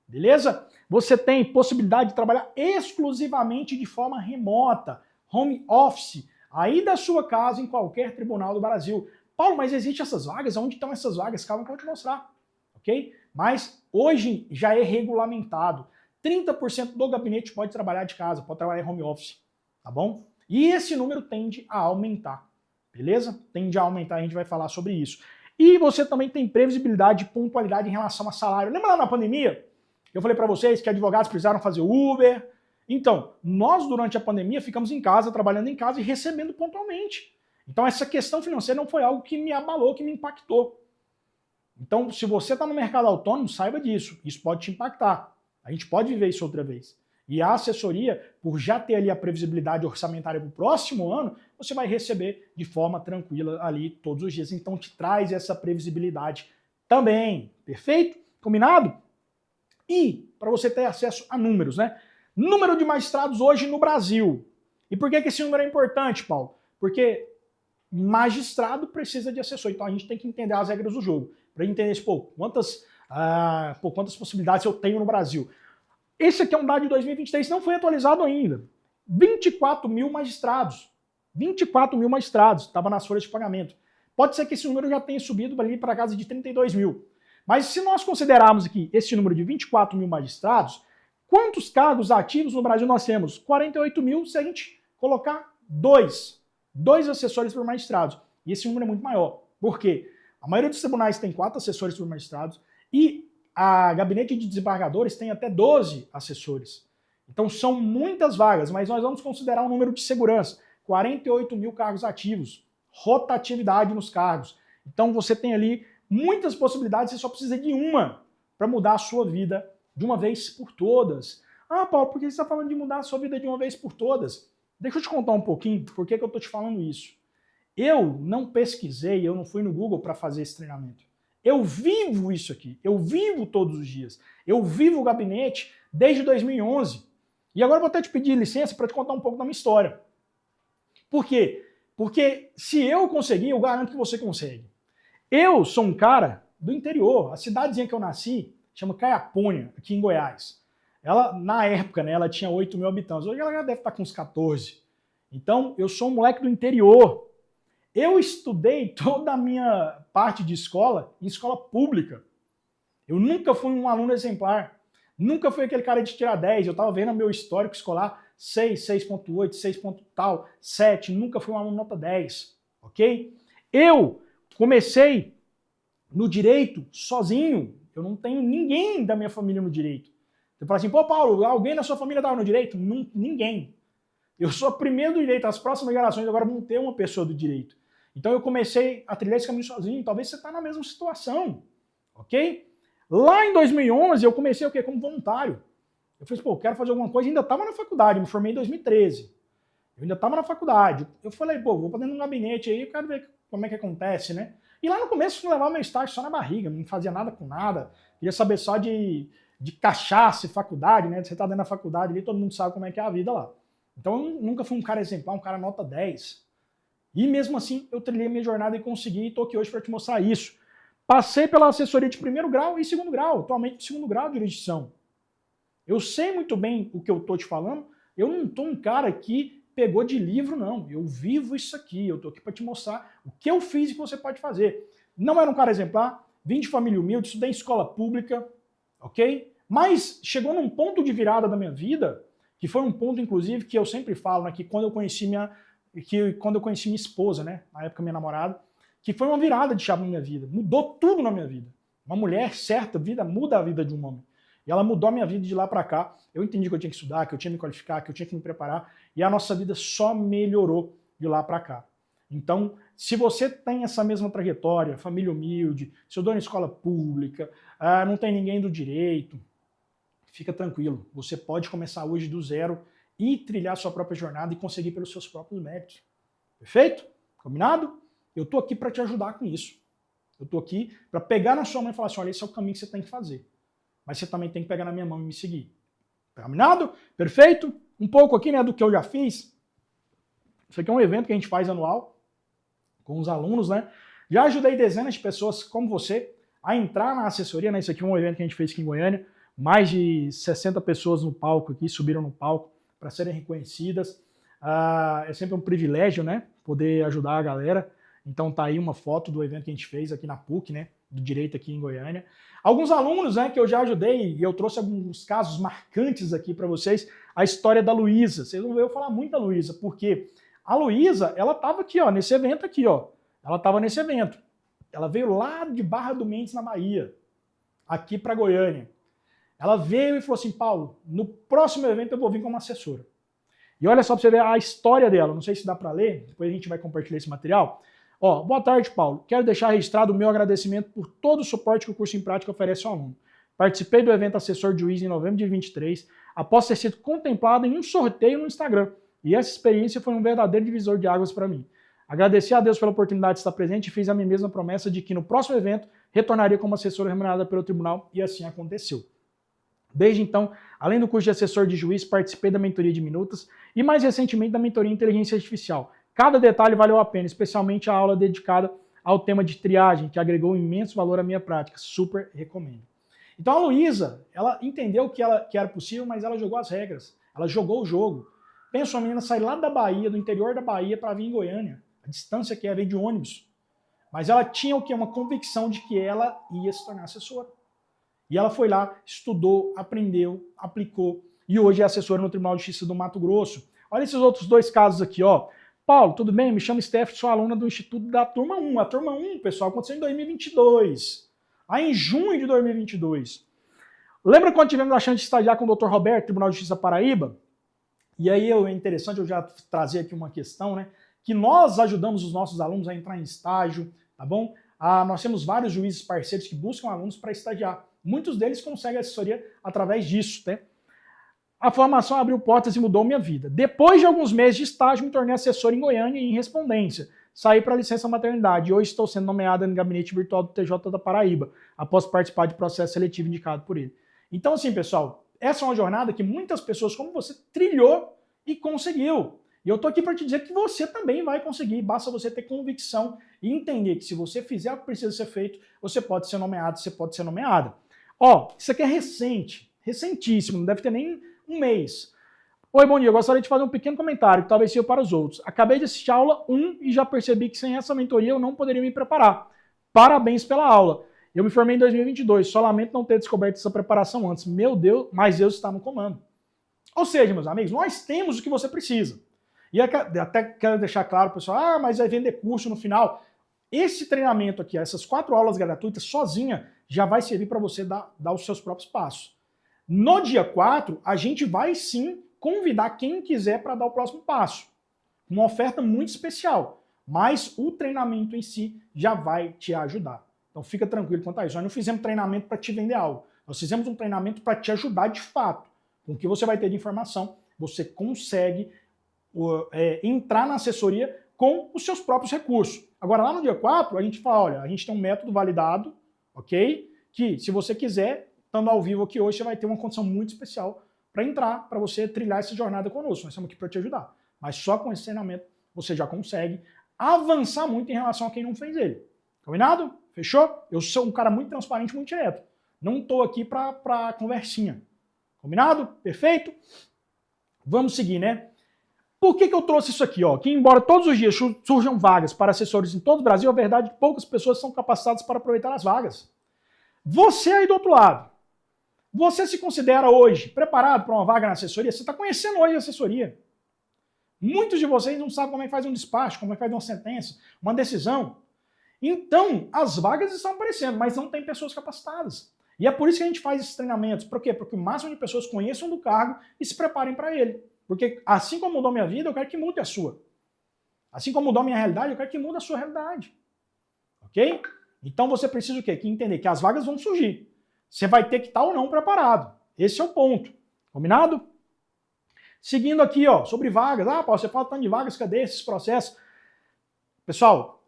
beleza? Você tem possibilidade de trabalhar exclusivamente de forma remota, home office, aí da sua casa, em qualquer tribunal do Brasil. Paulo, mas existem essas vagas? Onde estão essas vagas? Calma que eu vou te mostrar, ok? Mas hoje já é regulamentado. 30% do gabinete pode trabalhar de casa, pode trabalhar em home office, tá bom? E esse número tende a aumentar, beleza? Tende a aumentar, a gente vai falar sobre isso. E você também tem previsibilidade e pontualidade em relação a salário. Lembra lá na pandemia? Eu falei para vocês que advogados precisaram fazer Uber. Então, nós durante a pandemia ficamos em casa, trabalhando em casa e recebendo pontualmente. Então essa questão financeira não foi algo que me abalou, que me impactou. Então, se você está no mercado autônomo, saiba disso. Isso pode te impactar. A gente pode viver isso outra vez. E a assessoria, por já ter ali a previsibilidade orçamentária para o próximo ano, você vai receber de forma tranquila ali todos os dias. Então te traz essa previsibilidade também. Perfeito? Combinado? E para você ter acesso a números, né? Número de magistrados hoje no Brasil. E por que esse número é importante, Paulo? Porque magistrado precisa de assessor. Então a gente tem que entender as regras do jogo. Para entender, quantas possibilidades eu tenho no Brasil. Esse aqui é um dado de 2023, não foi atualizado ainda. 24 mil magistrados. 24 mil magistrados, estava nas folhas de pagamento. Pode ser que esse número já tenha subido ali para casa de 32 mil. Mas se nós considerarmos aqui esse número de 24 mil magistrados, quantos cargos ativos no Brasil nós temos? 48 mil se a gente colocar dois assessores por magistrados. E esse número é muito maior. Por quê? A maioria dos tribunais tem 4 assessores por magistrados e a gabinete de desembargadores tem até 12 assessores. Então são muitas vagas, mas nós vamos considerar um número de segurança. 48 mil cargos ativos, rotatividade nos cargos. Então você tem ali muitas possibilidades, você só precisa de uma para mudar a sua vida de uma vez por todas. Ah, Paulo, por que você está falando de mudar a sua vida de uma vez por todas? Deixa eu te contar um pouquinho por que eu estou te falando isso. Eu não pesquisei, eu não fui no Google para fazer esse treinamento. Eu vivo isso aqui, eu vivo todos os dias. Eu vivo o gabinete desde 2011. E agora eu vou até te pedir licença para te contar um pouco da minha história. Por quê? Porque se eu conseguir, eu garanto que você consegue. Eu sou um cara do interior. A cidadezinha que eu nasci chama Caiapônia, aqui em Goiás. Ela, na época, né, ela tinha 8 mil habitantes. Hoje ela já deve estar com uns 14. Então, eu sou um moleque do interior. Eu estudei toda a minha parte de escola em escola pública. Eu nunca fui um aluno exemplar. Nunca fui aquele cara de tirar 10. Eu estava vendo meu histórico escolar 6, 6.8, 6. Tal, 7. Nunca fui um aluno nota 10. Ok? Eu comecei no direito sozinho. Eu não tenho ninguém da minha família no direito. Você fala assim, pô, Paulo, alguém da sua família estava no direito? Não, ninguém. Eu sou o primeiro do direito. As próximas gerações agora vão ter uma pessoa do direito. Então eu comecei a trilhar esse caminho sozinho. Talvez você está na mesma situação, ok? Lá em 2011 eu comecei o quê? Como voluntário. Eu falei, pô, eu quero fazer alguma coisa. Ainda estava na faculdade, me formei em 2013. Eu ainda estava na faculdade. Eu falei, pô, vou para dentro de um gabinete aí, eu quero ver como é que acontece, né? E lá no começo eu levava meu estágio só na barriga, não fazia nada com nada. Queria saber só de cachaça e faculdade, né? Você está dentro da faculdade ali, todo mundo sabe como é que é a vida lá. Então eu nunca fui um cara exemplar, um cara nota 10. E mesmo assim, eu trilhei minha jornada e consegui, e estou aqui hoje para te mostrar isso. Passei pela assessoria de primeiro grau e segundo grau, atualmente de segundo grau de jurisdição. Eu sei muito bem o que eu estou te falando, eu não estou um cara que pegou de livro, não. Eu vivo isso aqui, eu estou aqui para te mostrar o que eu fiz e o que você pode fazer. Não era um cara exemplar, vim de família humilde, estudei em escola pública, ok? Mas chegou num ponto de virada da minha vida, que foi um ponto, inclusive, que eu sempre falo, né, que quando eu conheci minha esposa, né, na época minha namorada, que foi uma virada de chave na minha vida. Mudou tudo na minha vida. Uma mulher certa, vida muda a vida de um homem. E ela mudou a minha vida de lá para cá. Eu entendi que eu tinha que estudar, que eu tinha que me qualificar, que eu tinha que me preparar. E a nossa vida só melhorou de lá para cá. Então, se você tem essa mesma trajetória, família humilde, estudou na escola pública, não tem ninguém do direito, fica tranquilo. Você pode começar hoje do zero e trilhar sua própria jornada e conseguir pelos seus próprios méritos. Perfeito? Combinado? Eu tô aqui para te ajudar com isso. Eu tô aqui para pegar na sua mão e falar assim, olha, esse é o caminho que você tem que fazer. Mas você também tem que pegar na minha mão e me seguir. Combinado? Perfeito? Um pouco aqui, né, do que eu já fiz. Isso aqui é um evento que a gente faz anual com os alunos, né? Já ajudei dezenas de pessoas como você a entrar na assessoria, né? Isso aqui é um evento que a gente fez aqui em Goiânia. Mais de 60 pessoas no palco aqui, subiram no palco para serem reconhecidas. É sempre um privilégio, né? Poder ajudar a galera. Então tá aí uma foto do evento que a gente fez aqui na PUC, né? Do Direito aqui em Goiânia. Alguns alunos, né, que eu já ajudei, e eu trouxe alguns casos marcantes aqui para vocês. A história da Luísa. Vocês vão ver eu falar muito da Luísa, porque a Luísa, ela estava aqui, ó, nesse evento aqui, ó. Ela estava nesse evento. Ela veio lá de Barra do Mendes, na Bahia, aqui para Goiânia. Ela veio e falou assim, Paulo, no próximo evento eu vou vir como assessora. E olha só para você ver a história dela. Não sei se dá para ler, depois a gente vai compartilhar esse material. Ó, boa tarde, Paulo. Quero deixar registrado o meu agradecimento por todo o suporte que o curso em prática oferece ao aluno. Participei do evento Assessor de Juiz em novembro de 2023, após ter sido contemplado em um sorteio no Instagram. E essa experiência foi um verdadeiro divisor de águas para mim. Agradeci a Deus pela oportunidade de estar presente e fiz a mim mesma promessa de que no próximo evento retornaria como assessora remunerada pelo tribunal, e assim aconteceu. Desde então, além do curso de assessor de juiz, participei da mentoria de minutas e mais recentemente da mentoria em inteligência artificial. Cada detalhe valeu a pena, especialmente a aula dedicada ao tema de triagem, que agregou imenso valor à minha prática. Super recomendo. Então a Luísa, ela entendeu que era possível, mas ela jogou as regras. Ela jogou o jogo. Pensa, a menina sai lá da Bahia, do interior da Bahia, para vir em Goiânia. A distância que é, veio de ônibus. Mas ela tinha o quê? Uma convicção de que ela ia se tornar assessora. E ela foi lá, estudou, aprendeu, aplicou, e hoje é assessora no Tribunal de Justiça do Mato Grosso. Olha esses outros dois casos aqui, ó. Paulo, tudo bem? Me chamo Steph, sou aluna do Instituto da Turma 1. A Turma 1, pessoal, aconteceu em 2022. Aí em junho de 2022. Lembra quando tivemos a chance de estagiar com o Dr. Roberto, Tribunal de Justiça Paraíba? E aí é interessante eu já trazer aqui uma questão, né? Que nós ajudamos os nossos alunos a entrar em estágio, tá bom? Nós temos vários juízes parceiros que buscam alunos para estagiar. Muitos deles conseguem assessoria através disso, né? A formação abriu portas e mudou minha vida. Depois de alguns meses de estágio, me tornei assessor em Goiânia e em Respondência. Saí para licença maternidade e hoje estou sendo nomeada no gabinete virtual do TJ da Paraíba, após participar de processo seletivo indicado por ele. Então, assim, pessoal, essa é uma jornada que muitas pessoas como você trilhou e conseguiu. E eu tô aqui para te dizer que você também vai conseguir, basta você ter convicção e entender que se você fizer o que precisa ser feito, você pode ser nomeado, você pode ser nomeada. Ó, isso aqui é recente, recentíssimo, não deve ter nem um mês. Oi, bom dia, eu gostaria de fazer um pequeno comentário que talvez sirva para os outros. Acabei de assistir a aula 1 e já percebi que sem essa mentoria eu não poderia me preparar. Parabéns pela aula. Eu me formei em 2022, só lamento não ter descoberto essa preparação antes. Meu Deus, mas Deus está no comando. Ou seja, meus amigos, nós temos o que você precisa. E até quero deixar claro, pessoal, mas vai vender curso no final. Esse treinamento aqui, essas 4 aulas gratuitas, sozinha, já vai servir para você dar os seus próprios passos. No dia 4, a gente vai sim convidar quem quiser para dar o próximo passo. Uma oferta muito especial, mas o treinamento em si já vai te ajudar. Então fica tranquilo quanto a isso. Nós não fizemos treinamento para te vender algo. Nós fizemos um treinamento para te ajudar de fato. Com o que você vai ter de informação, você consegue entrar na assessoria com os seus próprios recursos. Agora, lá no dia 4, a gente fala, olha, a gente tem um método validado, ok? Que, se você quiser, estando ao vivo aqui hoje, você vai ter uma condição muito especial para entrar, para você trilhar essa jornada conosco. Nós estamos aqui para te ajudar. Mas só com esse treinamento, você já consegue avançar muito em relação a quem não fez ele. Combinado? Fechou? Eu sou um cara muito transparente, muito direto. Não estou aqui para conversinha. Combinado? Perfeito? Vamos seguir, né? Por que eu trouxe isso aqui? Ó? Que embora todos os dias surjam vagas para assessores em todo o Brasil, a verdade é que poucas pessoas são capacitadas para aproveitar as vagas. Você aí do outro lado, você se considera hoje preparado para uma vaga na assessoria? Você está conhecendo hoje a assessoria. Muitos de vocês não sabem como é que faz um despacho, como é que faz uma sentença, uma decisão. Então, as vagas estão aparecendo, mas não tem pessoas capacitadas. E é por isso que a gente faz esses treinamentos. Por quê? Porque o máximo de pessoas conheçam do cargo e se preparem para ele. Porque assim como mudou a minha vida, eu quero que mude a sua. Assim como mudou a minha realidade, eu quero que mude a sua realidade. Ok? Então você precisa o quê? Que entender que as vagas vão surgir. Você vai ter que estar ou não preparado. Esse é o ponto. Combinado? Seguindo aqui, ó, sobre vagas. Ah, Paulo, você fala tanto de vagas, cadê esses processos? Pessoal,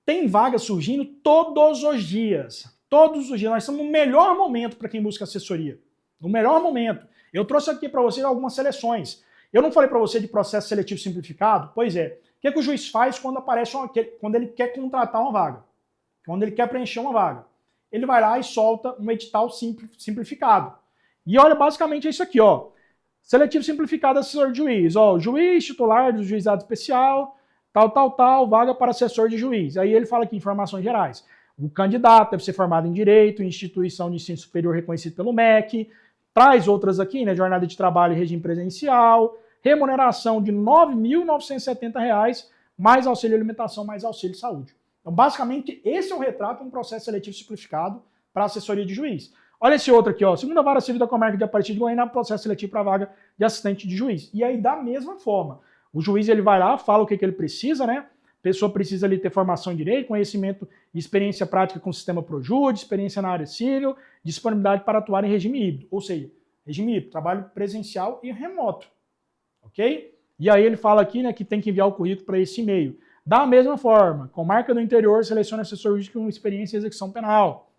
tem vagas surgindo todos os dias. Todos os dias. Nós estamos no melhor momento para quem busca assessoria. No melhor momento. Eu trouxe aqui para vocês algumas seleções. Eu não falei para você de processo seletivo simplificado? Pois é. O que, é que o juiz faz quando aparece quando ele quer contratar uma vaga? Quando ele quer preencher uma vaga? Ele vai lá e solta um edital simplificado. E olha, basicamente é isso aqui, ó. Seletivo simplificado assessor de juiz. Ó, juiz titular do juizado especial, tal, vaga para assessor de juiz. Aí ele fala aqui informações gerais. O candidato deve ser formado em Direito, instituição de ensino superior reconhecida pelo MEC. Traz outras aqui, né? Jornada de trabalho e regime presencial. Remuneração de R$ 9.970, mais auxílio alimentação, mais auxílio saúde. Então, basicamente, esse é o retrato de um processo seletivo simplificado para assessoria de juiz. Olha esse outro aqui, ó. Segunda Vara Civil da Comarca de Aparecida de Goiânia, processo seletivo para a vaga de assistente de juiz. E aí, da mesma forma, o juiz ele vai lá, fala o que ele precisa, né? A pessoa precisa ali ter formação em direito, conhecimento e experiência prática com o sistema Projude, experiência na área civil, disponibilidade para atuar em regime híbrido. Ou seja, regime híbrido, trabalho presencial e remoto. Ok? E aí ele fala aqui, né, que tem que enviar o currículo para esse e-mail. Da mesma forma, comarca do interior, seleciona assessor jurídico com experiência em execução penal.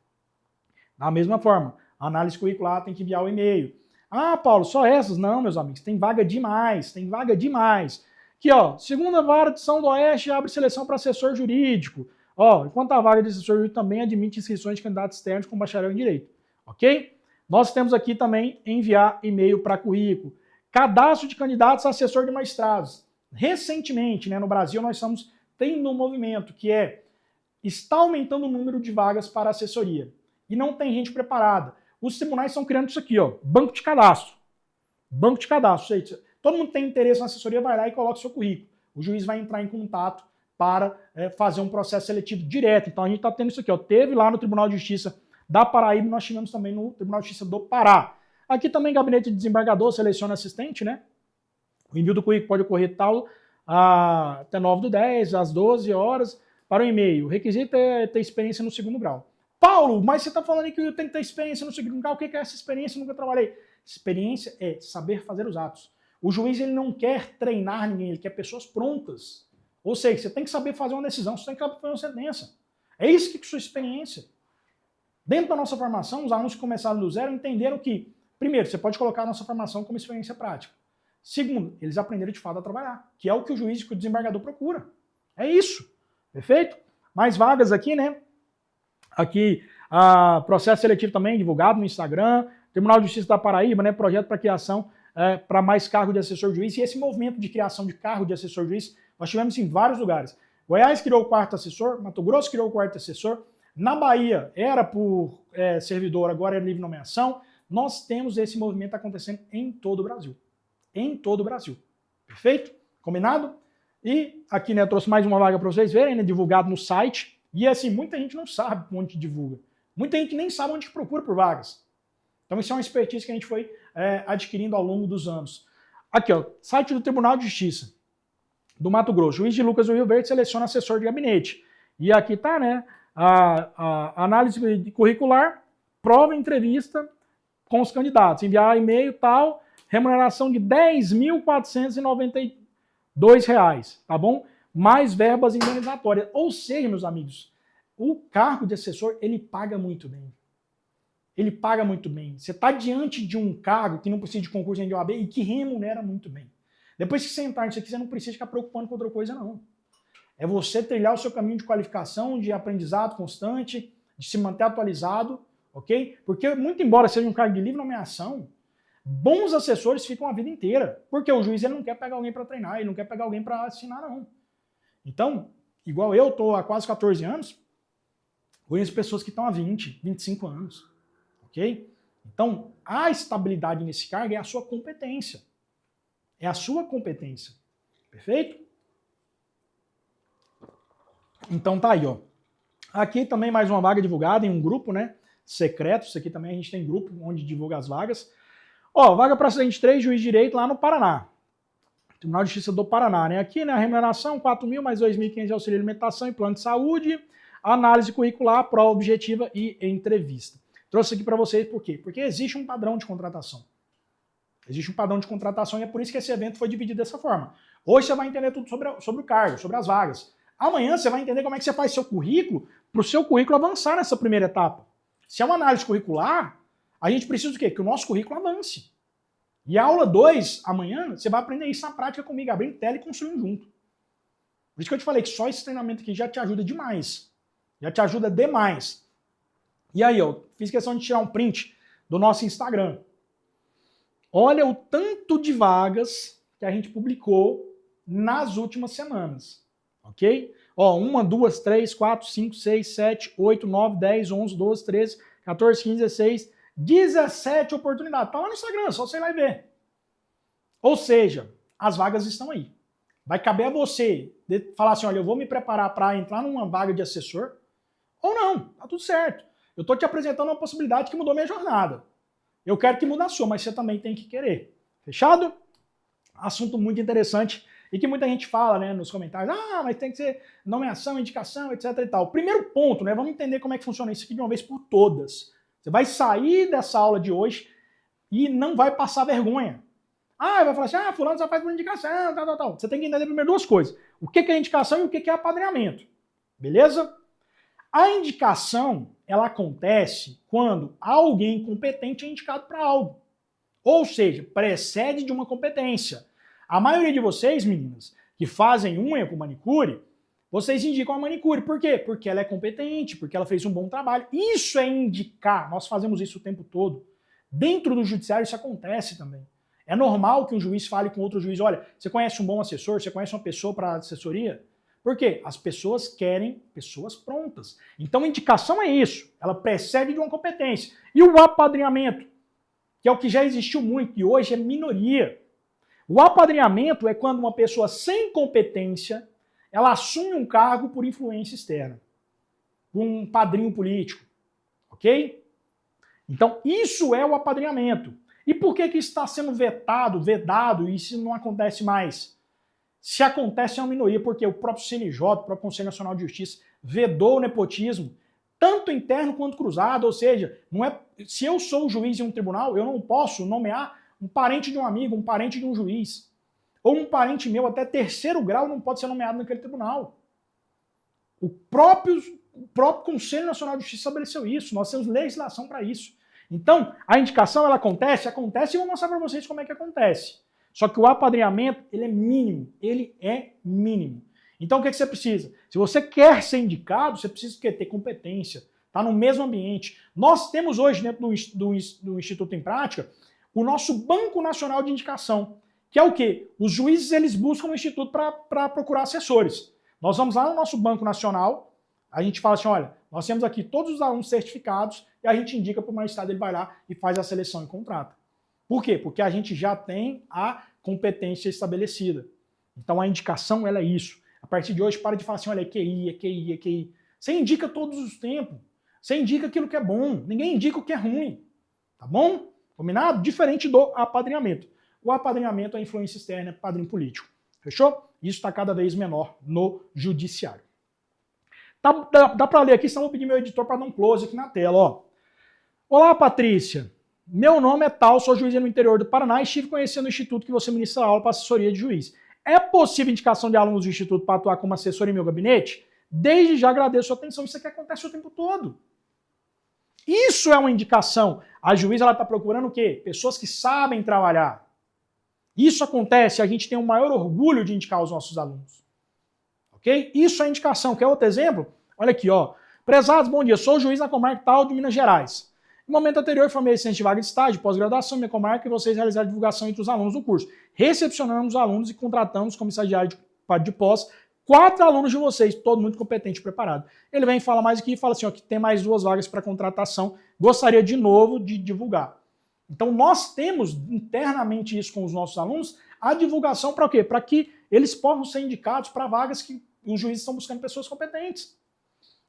Da mesma forma, análise curricular tem que enviar o e-mail. Ah, Paulo, só essas? Não, meus amigos, tem vaga demais, tem vaga demais. Aqui, ó, segunda vara de São do Oeste abre seleção para assessor jurídico. Ó, enquanto a vaga de assessor jurídico também admite inscrições de candidatos externos com bacharel em direito. Ok? Nós temos aqui também enviar e-mail para currículo. Cadastro de candidatos a assessor de magistrados. Recentemente, né, no Brasil, nós estamos tendo um movimento que está aumentando o número de vagas para assessoria. E não tem gente preparada. Os tribunais estão criando isso aqui, ó, banco de cadastro. Banco de cadastro. Ou seja, todo mundo que tem interesse na assessoria vai lá e coloca o seu currículo. O juiz vai entrar em contato para fazer um processo seletivo direto. Então a gente está tendo isso aqui, ó. Teve lá no Tribunal de Justiça da Paraíba, nós tivemos também no Tribunal de Justiça do Pará. Aqui também gabinete de desembargador seleciona assistente, né? O envio do currículo pode ocorrer até 9/10, às 12 horas, para o e-mail. O requisito é ter experiência no segundo grau. Paulo, mas você está falando aí que eu tenho que ter experiência no segundo grau. O que é essa experiência? Eu nunca trabalhei. Experiência é saber fazer os atos. O juiz ele não quer treinar ninguém, ele quer pessoas prontas. Ou seja, você tem que saber fazer uma decisão, você tem que saber fazer uma sentença. É isso que é sua experiência. Dentro da nossa formação, os alunos que começaram do zero entenderam que, primeiro, você pode colocar a nossa formação como experiência prática. Segundo, eles aprenderam de fato a trabalhar, que é o que o juiz e o desembargador procura. É isso. Perfeito? Mais vagas aqui, né? Aqui, processo seletivo também divulgado no Instagram. Tribunal de Justiça da Paraíba, né? Projeto para criação para mais cargo de assessor juiz. E esse movimento de criação de cargo de assessor juiz, nós tivemos em vários lugares. Goiás criou o quarto assessor, Mato Grosso criou o quarto assessor. Na Bahia era por servidor, agora é livre nomeação. Nós temos esse movimento acontecendo em todo o Brasil. Em todo o Brasil. Perfeito? Combinado? E aqui, né, eu trouxe mais uma vaga para vocês verem, né, divulgado no site. E assim, muita gente não sabe onde divulga. Muita gente nem sabe onde procura por vagas. Então isso é uma expertise que a gente foi adquirindo ao longo dos anos. Aqui, ó, site do Tribunal de Justiça do Mato Grosso. Juiz de Lucas do Rio Verde seleciona assessor de gabinete. E aqui tá, né, a análise curricular, prova e entrevista com os candidatos. Enviar e-mail tal, remuneração de R$ 10.492, tá bom? Mais verbas indenizatórias. Ou seja, meus amigos, o cargo de assessor, ele paga muito bem. Ele paga muito bem. Você está diante de um cargo que não precisa de concurso nem de OAB e que remunera muito bem. Depois que você entrar nisso aqui, você não precisa ficar preocupando com outra coisa, não. É você trilhar o seu caminho de qualificação, de aprendizado constante, de se manter atualizado, ok? Porque, muito embora seja um cargo de livre nomeação, bons assessores ficam a vida inteira. Porque o juiz ele não quer pegar alguém para treinar, ele não quer pegar alguém para assinar, não. Então, igual eu estou há quase 14 anos, conheço pessoas que estão há 20, 25 anos. Ok? Então, a estabilidade nesse cargo é a sua competência. É a sua competência. Perfeito? Então tá aí, ó. Aqui também mais uma vaga divulgada em um grupo, né? Secreto. Isso aqui também a gente tem grupo onde divulga as vagas. Ó, vaga para assistente 3, juiz de direito lá no Paraná. Tribunal de Justiça do Paraná, né? Aqui, né, a remuneração, 4.000 mais 2.500 de auxílio alimentação e plano de saúde, análise curricular, prova objetiva e entrevista. Trouxe aqui para vocês por quê? Porque existe um padrão de contratação. Existe um padrão de contratação e é por isso que esse evento foi dividido dessa forma. Hoje você vai entender tudo sobre o cargo, sobre as vagas. Amanhã você vai entender como é que você faz seu currículo para o seu currículo avançar nessa primeira etapa. Se é uma análise curricular, a gente precisa do quê? Que o nosso currículo avance. E a aula 2, amanhã, você vai aprender isso na prática comigo, abrindo tela e construindo junto. Por isso que eu te falei que só esse treinamento aqui já te ajuda demais. Já te ajuda demais. E aí, eu fiz questão de tirar um print do nosso Instagram. Olha o tanto de vagas que a gente publicou nas últimas semanas. Ok? Ó, 1, 2, 3, 4, 5, 6, 7, 8, 9, 10, 11, 12, 13, 14, 15, 16... 17 oportunidades. Tá lá no Instagram, só você ir lá e ver. Ou seja, as vagas estão aí. Vai caber a você falar assim, olha, eu vou me preparar para entrar numa vaga de assessor ou não, tá tudo certo. Eu tô te apresentando uma possibilidade que mudou minha jornada. Eu quero que mude a sua, mas você também tem que querer. Fechado? Assunto muito interessante e que muita gente fala, né, nos comentários, mas tem que ser nomeação, indicação, etc e tal. Primeiro ponto, né, vamos entender como é que funciona isso aqui de uma vez por todas. Você vai sair dessa aula de hoje e não vai passar vergonha. Vai falar assim, fulano só faz por indicação, tal. Você tem que entender primeiro duas coisas. O que é indicação e o que é apadrinhamento. Beleza? A indicação, ela acontece quando alguém competente é indicado para algo. Ou seja, precede de uma competência. A maioria de vocês, meninas, que fazem unha com manicure, vocês indicam a manicure. Por quê? Porque ela é competente, porque ela fez um bom trabalho. Isso é indicar. Nós fazemos isso o tempo todo. Dentro do judiciário isso acontece também. É normal que um juiz fale com outro juiz, olha, você conhece um bom assessor, você conhece uma pessoa para assessoria? Por quê? As pessoas querem pessoas prontas. Então indicação é isso. Ela precede de uma competência. E o apadrinhamento, que é o que já existiu muito e hoje é minoria. O apadrinhamento é quando uma pessoa sem competência ela assume um cargo por influência externa, por um padrinho político, ok? Então, isso é o apadrinhamento. E por que está sendo vedado, e isso não acontece mais? Se acontece é uma minoria, porque o próprio CNJ, o próprio Conselho Nacional de Justiça, vedou o nepotismo, tanto interno quanto cruzado, ou seja, não é, se eu sou o juiz em um tribunal, eu não posso nomear um parente de um amigo, um parente de um juiz. Ou um parente meu até terceiro grau não pode ser nomeado naquele tribunal. O próprio Conselho Nacional de Justiça estabeleceu isso. Nós temos legislação para isso. Então, a indicação ela acontece e eu vou mostrar para vocês como é que acontece. Só que o apadrinhamento, ele é mínimo. Ele é mínimo. Então, o que você precisa? Se você quer ser indicado, você precisa ter competência. Tá no mesmo ambiente. Nós temos hoje, dentro do Instituto em Prática, o nosso Banco Nacional de Indicação. Que é o quê? Os juízes eles buscam no Instituto para procurar assessores. Nós vamos lá no nosso Banco Nacional, a gente fala assim, olha, nós temos aqui todos os alunos certificados e a gente indica para o magistrado, ele vai lá e faz a seleção e contrata. Por quê? Porque a gente já tem a competência estabelecida. Então a indicação ela é isso. A partir de hoje, para de falar assim, olha, é QI, é QI, é QI. Você indica todos os tempos. Você indica aquilo que é bom. Ninguém indica o que é ruim. Tá bom? Combinado? Diferente do apadrinhamento. O apadrinhamento é influência externa, é padrinho político. Fechou? Isso está cada vez menor no judiciário. Dá para ler aqui, senão eu vou pedir meu editor para dar um close aqui na tela. Ó. Olá, Patrícia. Meu nome é tal, sou juiz no interior do Paraná e estive conhecendo o instituto que você ministra aula para assessoria de juiz. É possível indicação de alunos do instituto para atuar como assessor em meu gabinete? Desde já agradeço a sua atenção. Isso aqui acontece o tempo todo. Isso é uma indicação. A juíza está procurando o quê? Pessoas que sabem trabalhar. Isso acontece, a gente tem o maior orgulho de indicar os nossos alunos. Ok? Isso é indicação. Quer outro exemplo? Olha aqui, ó. Prezados, bom dia. Sou juiz na comarca tal de Minas Gerais. No momento anterior, formei assistente de vaga de estágio, pós-graduação, minha comarca, e vocês realizaram a divulgação entre os alunos do curso. Recepcionamos os alunos e contratamos como estagiário de pós 4 alunos de vocês, todo muito competente e preparado. Ele vem e fala mais aqui e fala assim, ó, que tem mais 2 vagas para contratação. Gostaria de novo de divulgar. Então nós temos internamente isso com os nossos alunos, a divulgação para o quê? Para que eles possam ser indicados para vagas que os juízes estão buscando pessoas competentes.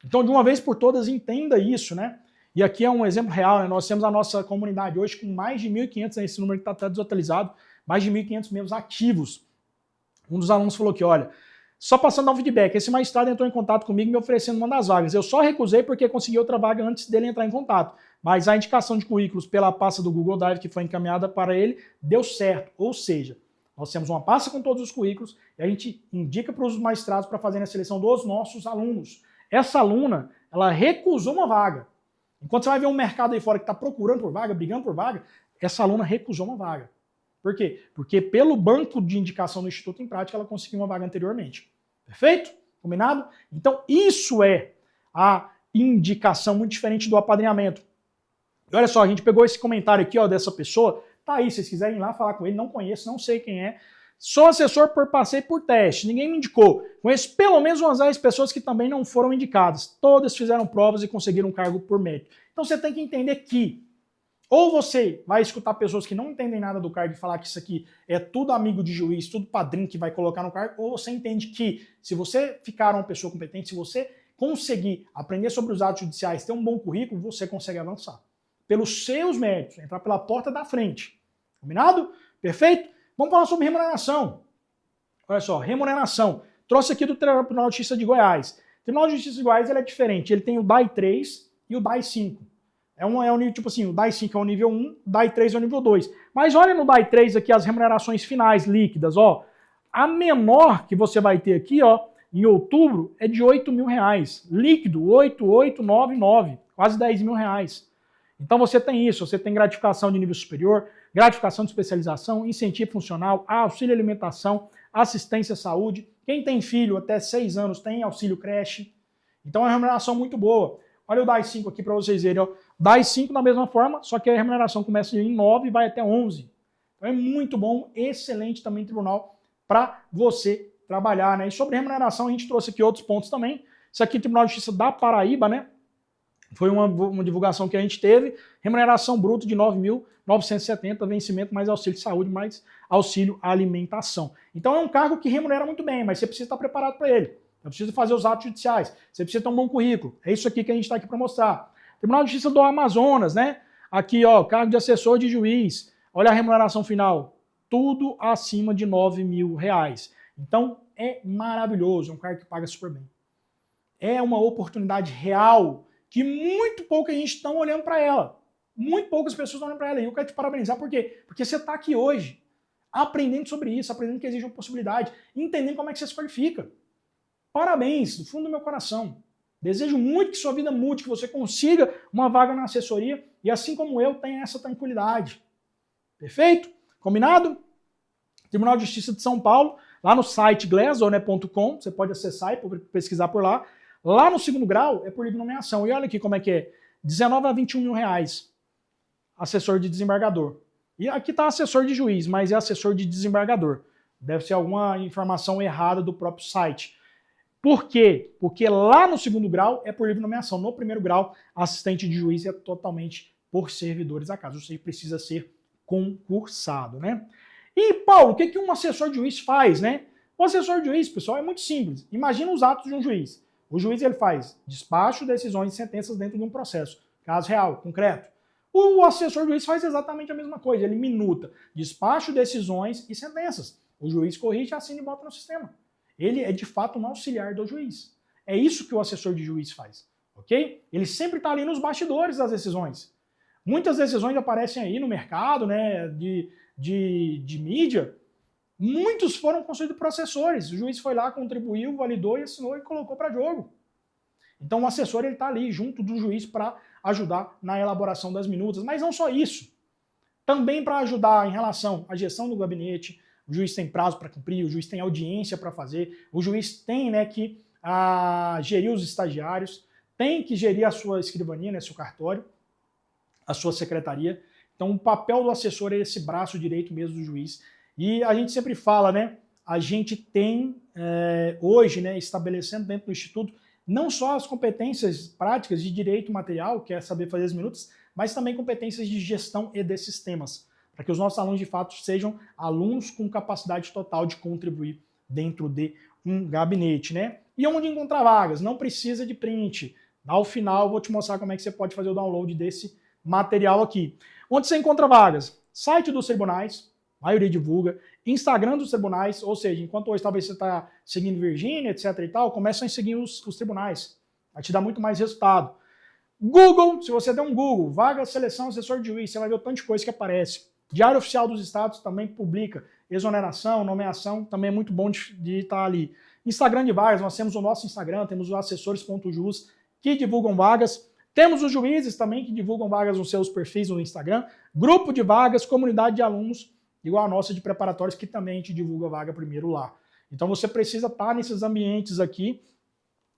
Então, de uma vez por todas, entenda isso, né? E aqui é um exemplo real, né? Nós temos a nossa comunidade hoje com mais de 1.500, né? Esse número que está até desatualizado, mais de 1.500 membros ativos. Um dos alunos falou que, olha, só passando a dar um feedback, esse magistrado entrou em contato comigo me oferecendo uma das vagas. Eu só recusei porque consegui outra vaga antes dele entrar em contato. Mas a indicação de currículos pela pasta do Google Drive que foi encaminhada para ele deu certo. Ou seja, nós temos uma pasta com todos os currículos e a gente indica para os magistrados para fazerem a seleção dos nossos alunos. Essa aluna, ela recusou uma vaga. Enquanto você vai ver um mercado aí fora que está procurando por vaga, brigando por vaga, essa aluna recusou uma vaga. Por quê? Porque pelo banco de indicação do Instituto em Prática, ela conseguiu uma vaga anteriormente. Perfeito? Combinado? Então, isso é a indicação muito diferente do apadrinhamento. E olha só, a gente pegou esse comentário aqui, ó, dessa pessoa. Tá aí, se vocês quiserem ir lá falar com ele, não conheço, não sei quem é. Sou assessor por passei por teste, ninguém me indicou. Conheço pelo menos umas 10 pessoas que também não foram indicadas. Todas fizeram provas e conseguiram um cargo por mérito. Então você tem que entender que ou você vai escutar pessoas que não entendem nada do cargo e falar que isso aqui é tudo amigo de juiz, tudo padrinho que vai colocar no cargo, ou você entende que se você ficar uma pessoa competente, se você conseguir aprender sobre os atos judiciais, ter um bom currículo, você consegue avançar. Pelos seus méritos, entrar pela porta da frente. Combinado? Perfeito? Vamos falar sobre remuneração. Olha só, remuneração. Trouxe aqui do Tribunal de Justiça de Goiás. O Tribunal de Justiça de Goiás ele é diferente. Ele tem o DAI 3 e o DAI 5. É um nível, tipo assim, o DAI 5 é o nível 1, o DAI 3 é o nível 2. Mas olha no DAI 3 aqui as remunerações finais líquidas, ó. A menor que você vai ter aqui, ó, em outubro, é de R$8.000. Líquido, 8.899, quase R$10.000. Então você tem isso, você tem gratificação de nível superior, gratificação de especialização, incentivo funcional, auxílio alimentação, assistência à saúde. Quem tem filho até 6 anos tem auxílio creche. Então é uma remuneração muito boa. Olha o DAI 5 aqui para vocês verem. Ó. DAI 5 da mesma forma, só que a remuneração começa em 9 e vai até 11. Então é muito bom, excelente também tribunal para você trabalhar, né? E sobre remuneração a gente trouxe aqui outros pontos também. Isso aqui é o Tribunal de Justiça da Paraíba, né? Foi uma divulgação que a gente teve. Remuneração bruta de 9.970, vencimento mais auxílio de saúde, mais auxílio alimentação. Então é um cargo que remunera muito bem, mas você precisa estar preparado para ele. Você precisa fazer os atos judiciais, você precisa ter um bom currículo. É isso aqui que a gente está aqui para mostrar. Tribunal de Justiça do Amazonas, né? Aqui, ó, cargo de assessor de juiz. Olha a remuneração final. Tudo acima de R$9.000. Então, é maravilhoso. É um cargo que paga super bem. É uma oportunidade real que muito pouca gente está olhando para ela. Muito poucas pessoas estão olhando para ela. E eu quero te parabenizar. Por quê? Porque você está aqui hoje, aprendendo sobre isso, aprendendo que existe uma possibilidade, entendendo como é que você se qualifica. Parabéns, do fundo do meu coração. Desejo muito que sua vida mude, que você consiga uma vaga na assessoria e, assim como eu, tenha essa tranquilidade. Perfeito? Combinado? Tribunal de Justiça de São Paulo, lá no site glassdoor.com, você pode acessar e pesquisar por lá. Lá no segundo grau é por livre nomeação. E olha aqui como é que é. 19 a 21 mil reais. Assessor de desembargador. E aqui está assessor de juiz, mas é assessor de desembargador. Deve ser alguma informação errada do próprio site. Por quê? Porque lá no segundo grau é por livre nomeação. No primeiro grau, assistente de juiz é totalmente por servidores da casa. Você precisa ser concursado, né? E, Paulo, o que um assessor de juiz faz, né? O assessor de juiz, pessoal, é muito simples. Imagina os atos de um juiz. O juiz ele faz despacho, decisões e sentenças dentro de um processo. Caso real, concreto. O assessor de juiz faz exatamente a mesma coisa. Ele minuta despacho, decisões e sentenças. O juiz corrige, assina e bota no sistema. Ele é, de fato, um auxiliar do juiz. É isso que o assessor de juiz faz, ok? Ele sempre está ali nos bastidores das decisões. Muitas decisões aparecem aí no mercado, né, de mídia. Muitos foram construídos por assessores. O juiz foi lá, contribuiu, validou e assinou e colocou para jogo. Então o assessor está ali junto do juiz para ajudar na elaboração das minutas. Mas não só isso. Também para ajudar em relação à gestão do gabinete. O juiz tem prazo para cumprir, o juiz tem audiência para fazer, o juiz tem, né, que gerir os estagiários, tem que gerir a sua escrivania, né, seu cartório, a sua secretaria. Então o papel do assessor é esse braço direito mesmo do juiz. E a gente sempre fala, né, a gente tem hoje, né, estabelecendo dentro do Instituto não só as competências práticas de direito material, que é saber fazer as minutas, mas também competências de gestão e de sistemas, para que os nossos alunos de fato sejam alunos com capacidade total de contribuir dentro de um gabinete, né? E onde encontrar vagas? Não precisa de print. Ao final eu vou te mostrar como é que você pode fazer o download desse material aqui. Onde você encontra vagas? Site dos tribunais, a maioria divulga. Instagram dos tribunais, ou seja, enquanto hoje talvez você está seguindo Virgínia, etc e tal, começa a seguir os tribunais. Vai te dar muito mais resultado. Google, se você der um Google, vaga, seleção, assessor de juiz, você vai ver o tanto de coisa que aparece. Diário Oficial dos Estados também publica. Exoneração, nomeação, também é muito bom de estar ali. Instagram de vagas, nós temos o nosso Instagram, temos o assessores.jus, que divulgam vagas. Temos os juízes também, que divulgam vagas nos seus perfis no Instagram. Grupo de vagas, comunidade de alunos, igual a nossa de preparatórios, que também a gente divulga vaga primeiro lá. Então você precisa estar nesses ambientes aqui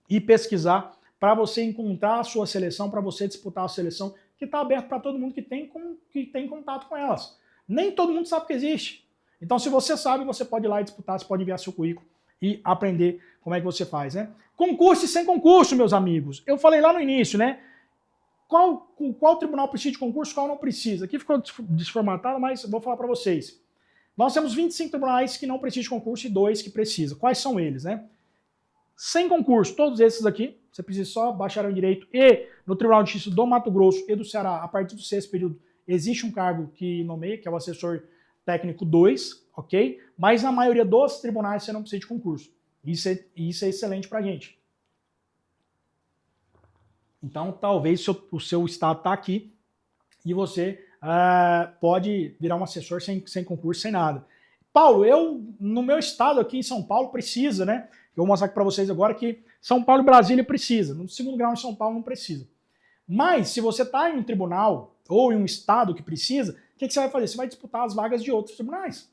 e pesquisar para você encontrar a sua seleção, para você disputar a seleção, que está aberto para todo mundo que tem contato com elas. Nem todo mundo sabe que existe. Então, se você sabe, você pode ir lá e disputar, você pode enviar seu currículo e aprender como é que você faz, né? Concurso e sem concurso, meus amigos. Eu falei lá no início, né? Qual tribunal precisa de concurso, qual não precisa? Aqui ficou desformatado, mas vou falar para vocês. Nós temos 25 tribunais que não precisam de concurso e 2 que precisam. Quais são eles, né? Sem concurso, todos esses aqui, você precisa só bacharel em Direito e no Tribunal de Justiça do Mato Grosso e do Ceará, a partir do 6º período, existe um cargo que nomeia, que é o assessor técnico 2, ok? Mas na maioria dos tribunais você não precisa de concurso. Isso é excelente pra gente. Então, talvez o seu estado está aqui e você pode virar um assessor sem concurso, sem nada. Paulo, no meu estado aqui em São Paulo, precisa, né? Eu vou mostrar aqui para vocês agora que São Paulo e Brasília precisa. No 2º grau em São Paulo não precisa. Mas, se você está em um tribunal ou em um estado que precisa, o que você vai fazer? Você vai disputar as vagas de outros tribunais.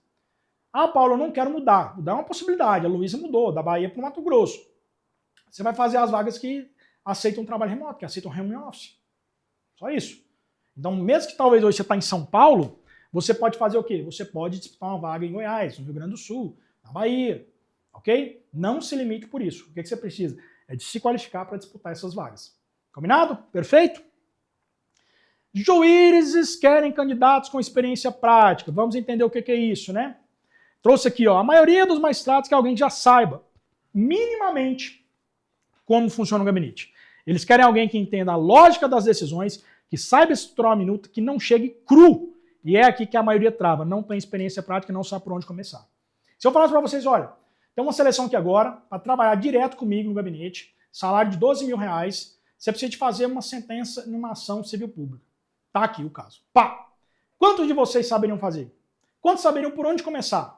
Ah, Paulo, eu não quero mudar. Mudar é uma possibilidade. A Luísa mudou, da Bahia para o Mato Grosso. Você vai fazer as vagas que aceitam trabalho remoto, que aceitam home office. Só isso. Então, mesmo que talvez hoje você está em São Paulo, você pode fazer o quê? Você pode disputar uma vaga em Goiás, no Rio Grande do Sul, na Bahia. Ok? Não se limite por isso. O que você precisa? É de se qualificar para disputar essas vagas. Combinado? Perfeito? Juízes querem candidatos com experiência prática. Vamos entender o que é isso, né? Trouxe aqui, ó, a maioria dos magistrados que alguém já saiba minimamente como funciona o gabinete. Eles querem alguém que entenda a lógica das decisões, que saiba estruturar uma minuta, que não chegue cru. E é aqui que a maioria trava. Não tem experiência prática, não sabe por onde começar. Se eu falasse para vocês, olha, tem uma seleção aqui agora para trabalhar direto comigo no gabinete, salário de R$12 mil, você precisa de fazer uma sentença numa ação civil pública. Tá aqui o caso. Pá! Quantos de vocês saberiam fazer? Quantos saberiam por onde começar?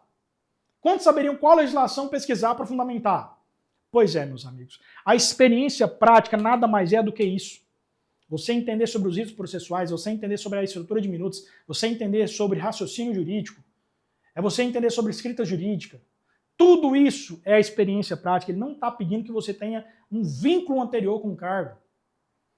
Quantos saberiam qual legislação pesquisar para fundamentar? Pois é, meus amigos. A experiência prática nada mais é do que isso. Você entender sobre os ritos processuais, você entender sobre a estrutura de minutos, você entender sobre raciocínio jurídico, é você entender sobre escrita jurídica. Tudo isso é a experiência prática. Ele não está pedindo que você tenha um vínculo anterior com o cargo.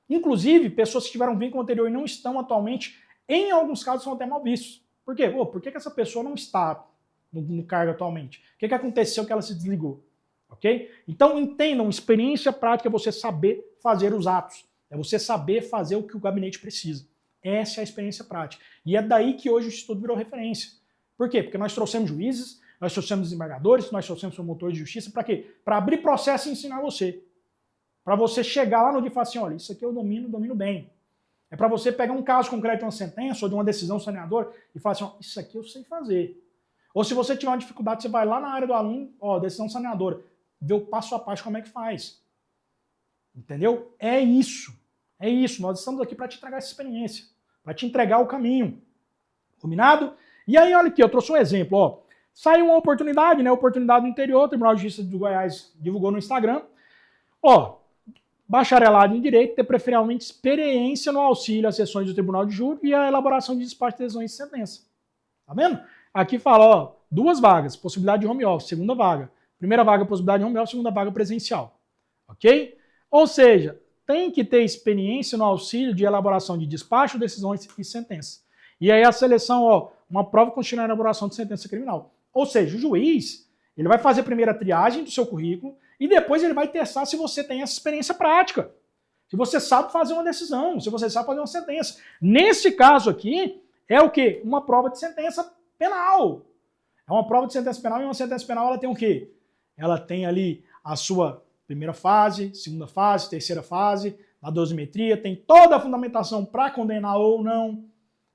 Inclusive, pessoas que tiveram um vínculo anterior e não estão atualmente, em alguns casos, são até mal vistos. Por quê? Por que essa pessoa não está no cargo atualmente? O que aconteceu que ela se desligou? Ok? Então, entendam, experiência prática é você saber fazer os atos. É você saber fazer o que o gabinete precisa. Essa é a experiência prática. E é daí que hoje o Instituto virou referência. Por quê? Porque nós trouxemos juízes, nós trouxemos desembargadores, nós trouxemos promotores de justiça. Para quê? Para abrir processo e ensinar você. Para você chegar lá no dia e falar assim, olha, isso aqui eu domino bem. É para você pegar um caso concreto de uma sentença ou de uma decisão saneadora e falar assim, ó, isso aqui eu sei fazer. Ou se você tiver uma dificuldade, você vai lá na área do aluno, ó, decisão saneadora, vê o passo a passo como é que faz. Entendeu? É isso. É isso. Nós estamos aqui para te entregar essa experiência, para te entregar o caminho. Combinado? E aí, olha aqui, eu trouxe um exemplo, ó. Saiu uma oportunidade, né? Oportunidade no interior, o Tribunal de Justiça do Goiás divulgou no Instagram. Ó, bacharelado em Direito, ter preferencialmente experiência no auxílio às sessões do Tribunal de Júri e a elaboração de despacho de decisões de sentença. Tá vendo? Aqui fala, ó, 2 vagas, possibilidade de home office, segunda vaga. Primeira vaga, possibilidade de home office, segunda vaga, presencial. Ok? Ou seja, tem que ter experiência no auxílio de elaboração de despacho, decisões e sentença. E aí a seleção, ó, uma prova constitucional de elaboração de sentença criminal. Ou seja, o juiz, ele vai fazer primeiro a triagem do seu currículo e depois ele vai testar se você tem essa experiência prática. Se você sabe fazer uma decisão, se você sabe fazer uma sentença. Nesse caso aqui, é o quê? Uma prova de sentença penal. É uma prova de sentença penal e uma sentença penal ela tem o quê? Ela tem ali a sua primeira fase, segunda fase, terceira fase, na dosimetria, tem toda a fundamentação para condenar ou não.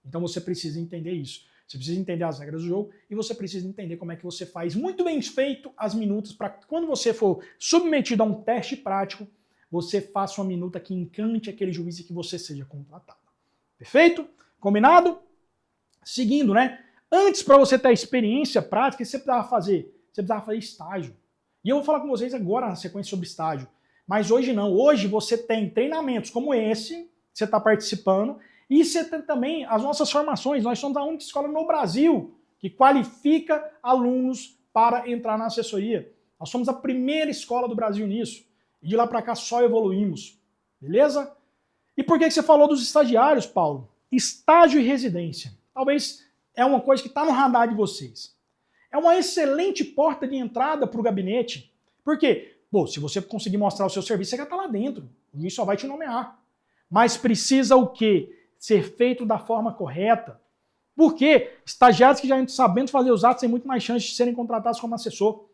Então você precisa entender isso. Você precisa entender as regras do jogo e você precisa entender como é que você faz muito bem feito as minutas para que quando você for submetido a um teste prático, você faça uma minuta que encante aquele juiz e que você seja contratado. Perfeito? Combinado? Seguindo, né? Antes, para você ter a experiência prática, o que você precisava fazer? Você precisava fazer estágio. E eu vou falar com vocês agora na sequência sobre estágio. Mas hoje não. Hoje você tem treinamentos como esse, que você está participando, e você tem também as nossas formações. Nós somos a única escola no Brasil que qualifica alunos para entrar na assessoria. Nós somos a primeira escola do Brasil nisso. E de lá para cá só evoluímos. Beleza? E por que você falou dos estagiários, Paulo? Estágio e residência. Talvez é uma coisa que está no radar de vocês. É uma excelente porta de entrada para o gabinete. Por quê? Pô, se você conseguir mostrar o seu serviço, você já está lá dentro. O juiz só vai te nomear. Mas precisa o quê? Ser feito da forma correta. Por quê? Estagiários que já estão sabendo fazer os atos têm muito mais chance de serem contratados como assessor.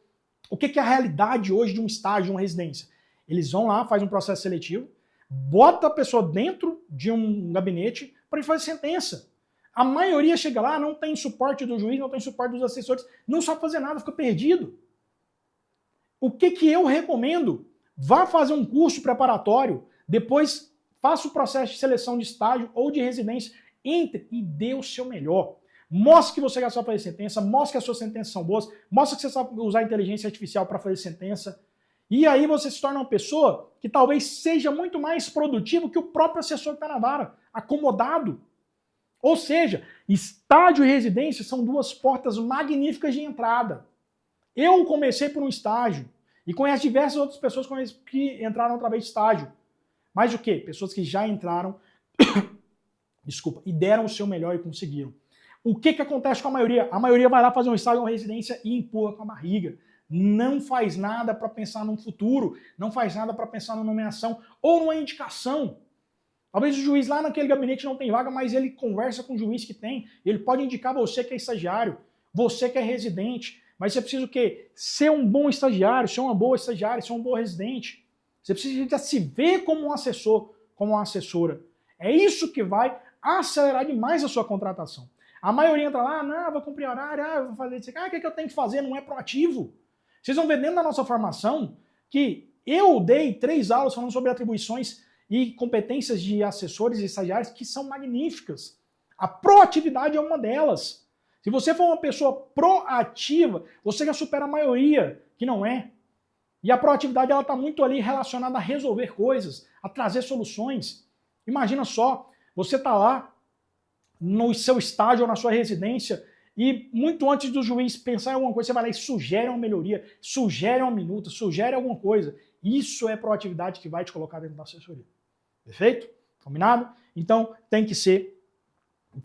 O que é a realidade hoje de um estágio, de uma residência? Eles vão lá, fazem um processo seletivo, bota a pessoa dentro de um gabinete para ele fazer sentença. A maioria chega lá, não tem suporte do juiz, não tem suporte dos assessores, não sabe fazer nada, fica perdido. O que eu recomendo? Vá fazer um curso preparatório, depois faça o processo de seleção de estágio ou de residência, entre e dê o seu melhor. Mostre que você já sabe fazer sentença, mostre que as suas sentenças são boas, mostre que você sabe usar a inteligência artificial para fazer sentença. E aí você se torna uma pessoa que talvez seja muito mais produtivo que o próprio assessor que está na vara, acomodado. Ou seja, estágio e residência são duas portas magníficas de entrada. Eu comecei por um estágio e conheço diversas outras pessoas que entraram através de estágio. Mas o quê? Pessoas que já entraram desculpa, e deram o seu melhor e conseguiram. O que acontece com a maioria? A maioria vai lá fazer um estágio ou uma residência e empurra com a barriga. Não faz nada para pensar num futuro, não faz nada para pensar numa nomeação ou numa indicação. Talvez o juiz lá naquele gabinete não tem vaga, mas ele conversa com o juiz que tem. Ele pode indicar você que é estagiário, você que é residente. Mas você precisa o quê? Ser um bom estagiário, ser uma boa estagiária, ser um bom residente. Você precisa se ver como um assessor, como uma assessora. É isso que vai acelerar demais a sua contratação. A maioria entra lá, não, vou cumprir horário, vou fazer isso. O que eu tenho que fazer? Não é proativo. Vocês vão ver dentro da nossa formação que eu dei 3 aulas falando sobre atribuições e competências de assessores e estagiários que são magníficas. A proatividade é uma delas. Se você for uma pessoa proativa, você já supera a maioria que não é. E a proatividade está muito ali relacionada a resolver coisas, a trazer soluções. Imagina só, você está lá no seu estágio ou na sua residência e muito antes do juiz pensar em alguma coisa, você vai lá e sugere uma melhoria, sugere uma minuta, sugere alguma coisa. Isso é proatividade que vai te colocar dentro da assessoria. Perfeito? Combinado? Então tem que ser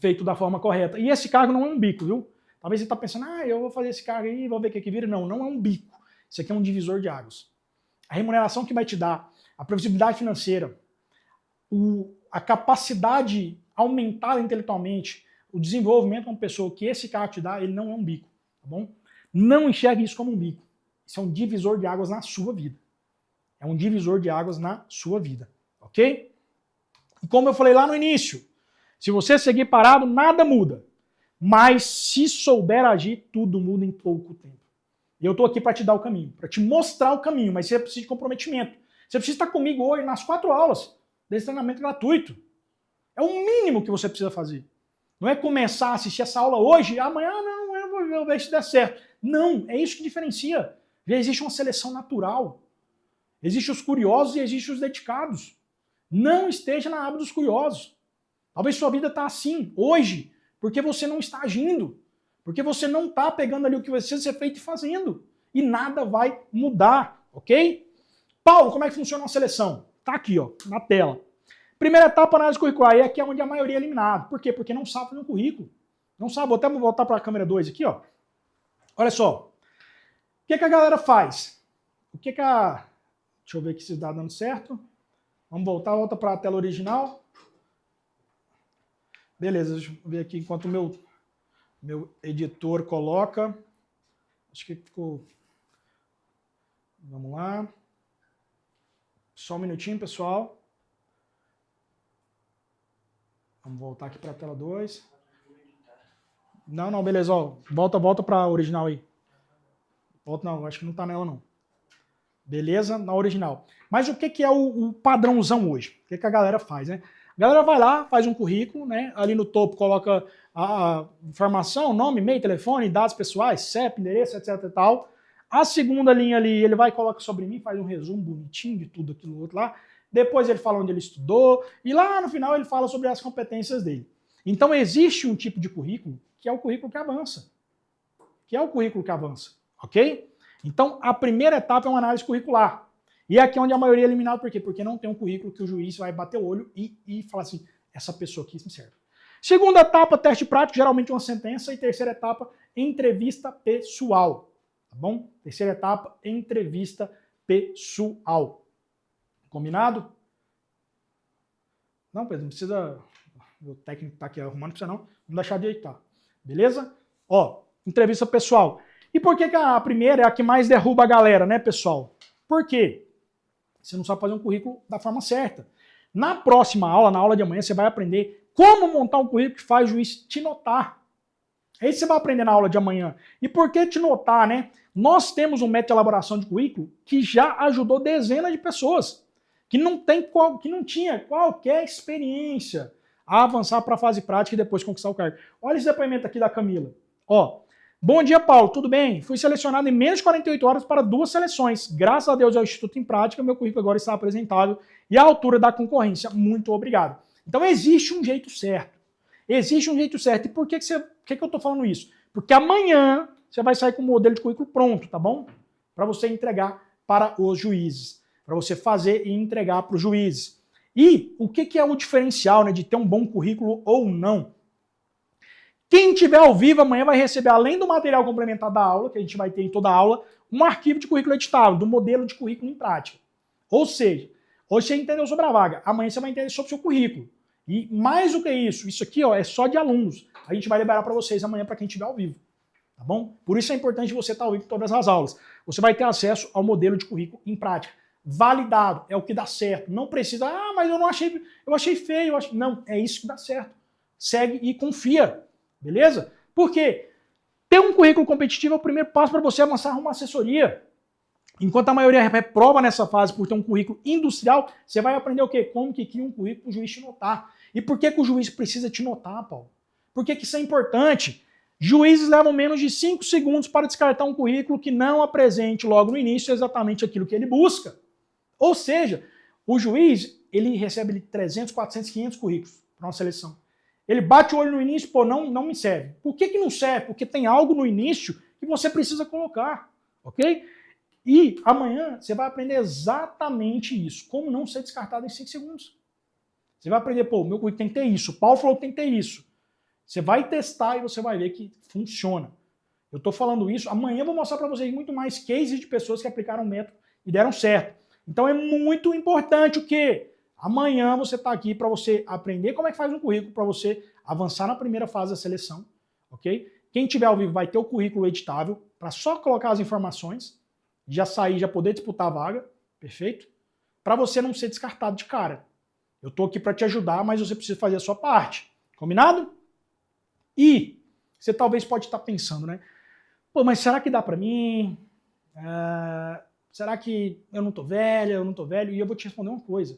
feito da forma correta. E esse cargo não é um bico, viu? Talvez você está pensando, eu vou fazer esse cargo aí, vou ver o que vira. Não, não é um bico. Isso aqui é um divisor de águas. A remuneração que vai te dar, a previsibilidade financeira, a capacidade aumentada intelectualmente, o desenvolvimento como pessoa que esse cargo te dá, ele não é um bico, tá bom? Não enxergue isso como um bico. Isso é um divisor de águas na sua vida. É um divisor de águas na sua vida, ok? E como eu falei lá no início, se você seguir parado, nada muda. Mas se souber agir, tudo muda em pouco tempo. E eu estou aqui para te dar o caminho, para te mostrar o caminho, mas você precisa de comprometimento. Você precisa estar comigo hoje nas 4 aulas desse treinamento gratuito. É o mínimo que você precisa fazer. Não é começar a assistir essa aula hoje e amanhã, não, eu vou ver se der certo. Não, é isso que diferencia. Já existe uma seleção natural. Existem os curiosos e existem os dedicados. Não esteja na aba dos curiosos. Talvez sua vida está assim, hoje, porque você não está agindo. Porque você não está pegando ali o que precisa ser feito e fazendo. E nada vai mudar, ok? Paulo, como é que funciona uma seleção? Tá aqui, ó, na tela. Primeira etapa, análise curricular. E aqui é onde a maioria é eliminada. Por quê? Porque não sabe fazer um currículo. Não sabe. Vou até voltar para a câmera 2 aqui, ó. Olha só. O que a galera faz? Deixa eu ver aqui se está dando certo. Vamos volta para a tela original. Beleza, deixa eu ver aqui enquanto o meu editor coloca. Acho que ficou... Vamos lá. Só um minutinho, pessoal. Vamos voltar aqui para a tela 2. Não, beleza, ó. Volta para a original aí. Volta, não, acho que não tá nela, não. Beleza? Na original. Mas o que é o padrãozão hoje? O que a galera faz, né? A galera vai lá, faz um currículo, né? Ali no topo coloca a informação, nome, e-mail, telefone, dados pessoais, CEP, endereço, etc e tal. A segunda linha ali, ele vai e coloca sobre mim, faz um resumo bonitinho de tudo aquilo outro lá. Depois ele fala onde ele estudou. E lá no final ele fala sobre as competências dele. Então existe um tipo de currículo que é o currículo que avança. Ok? Então a primeira etapa é uma análise curricular. E aqui é onde a maioria é eliminada, por quê? Porque não tem um currículo que o juiz vai bater o olho e falar assim, essa pessoa aqui me serve. Segunda etapa, teste prático, geralmente uma sentença. E terceira etapa, entrevista pessoal. Tá bom? Terceira etapa, entrevista pessoal. Combinado? Não, Pedro, não precisa... O técnico tá aqui arrumando, não precisa não. Vamos deixar de ajeitar. Beleza? Ó, entrevista pessoal. E por que a primeira é a que mais derruba a galera, né, pessoal? Por quê? Você não sabe fazer um currículo da forma certa. Na próxima aula, na aula de amanhã, você vai aprender como montar um currículo que faz o juiz te notar. É isso que você vai aprender na aula de amanhã. E por que te notar, né? Nós temos um método de elaboração de currículo que já ajudou dezenas de pessoas que não tinha qualquer experiência a avançar para a fase prática e depois conquistar o cargo. Olha esse depoimento aqui da Camila. Ó, bom dia, Paulo, tudo bem? Fui selecionado em menos de 48 horas para 2 seleções. Graças a Deus ao Instituto em Prática, meu currículo agora está apresentável e à altura da concorrência. Muito obrigado. Então existe um jeito certo. Existe um jeito certo. E por que eu estou falando isso? Porque amanhã você vai sair com o modelo de currículo pronto, tá bom? Para você entregar para os juízes. Para você fazer e entregar para os juízes. E o que é o diferencial, né, de ter um bom currículo ou não? Quem tiver ao vivo amanhã vai receber, além do material complementar da aula, que a gente vai ter em toda a aula, um arquivo de currículo editável, do modelo de currículo em prática. Ou seja, hoje você entendeu sobre a vaga, amanhã você vai entender sobre o seu currículo. E mais do que isso aqui ó, é só de alunos. A gente vai liberar para vocês amanhã para quem estiver ao vivo. Tá bom? Por isso é importante você estar ao vivo em todas as aulas. Você vai ter acesso ao modelo de currículo em prática. Validado, é o que dá certo. Não precisa, mas eu achei feio. Não, é isso que dá certo. Segue e confia. Beleza? Por quê? Ter um currículo competitivo é o primeiro passo para você avançar uma assessoria. Enquanto a maioria reprova nessa fase por ter um currículo industrial, você vai aprender o quê? Como que cria um currículo para o juiz te notar. E por que o juiz precisa te notar, Paulo? Por que isso é importante? Juízes levam menos de 5 segundos para descartar um currículo que não apresente logo no início exatamente aquilo que ele busca. Ou seja, o juiz, ele recebe 300, 400, 500 currículos para uma seleção. Ele bate o olho no início, pô, não me serve. Por que não serve? Porque tem algo no início que você precisa colocar, ok? E amanhã você vai aprender exatamente isso, como não ser descartado em 5 segundos. Você vai aprender, pô, meu currículo tem que ter isso, o Paulo falou que tem que ter isso. Você vai testar e você vai ver que funciona. Eu estou falando isso, amanhã eu vou mostrar para vocês muito mais cases de pessoas que aplicaram o método e deram certo. Então é muito importante o quê? Amanhã você está aqui para você aprender como é que faz um currículo, para você avançar na primeira fase da seleção, ok? Quem tiver ao vivo vai ter o currículo editável, para só colocar as informações, já sair, já poder disputar a vaga, perfeito? Para você não ser descartado de cara. Eu estou aqui para te ajudar, mas você precisa fazer a sua parte. Combinado? E você talvez pode estar pensando, né? Pô, mas será que dá para mim? Será que eu não tô velho? E eu vou te responder uma coisa.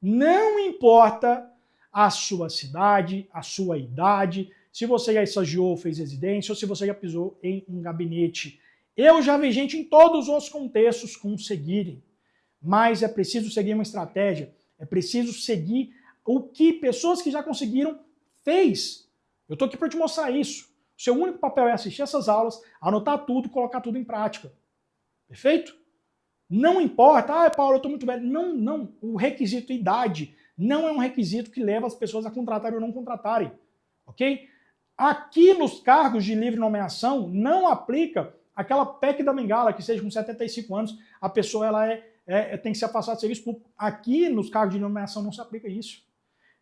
Não importa a sua cidade, a sua idade, se você já estagiou, fez residência, ou se você já pisou em um gabinete. Eu já vi gente em todos os contextos conseguirem. Mas é preciso seguir uma estratégia. É preciso seguir o que pessoas que já conseguiram fez. Eu estou aqui para te mostrar isso. O seu único papel é assistir essas aulas, anotar tudo, colocar tudo em prática. Perfeito? Não importa, Paulo, eu estou muito velho. Não. O requisito idade não é um requisito que leva as pessoas a contratarem ou não contratarem. Ok? Aqui nos cargos de livre nomeação não aplica aquela PEC da bengala, que seja com 75 anos, a pessoa tem que se afastar do serviço público. Aqui nos cargos de nomeação não se aplica isso.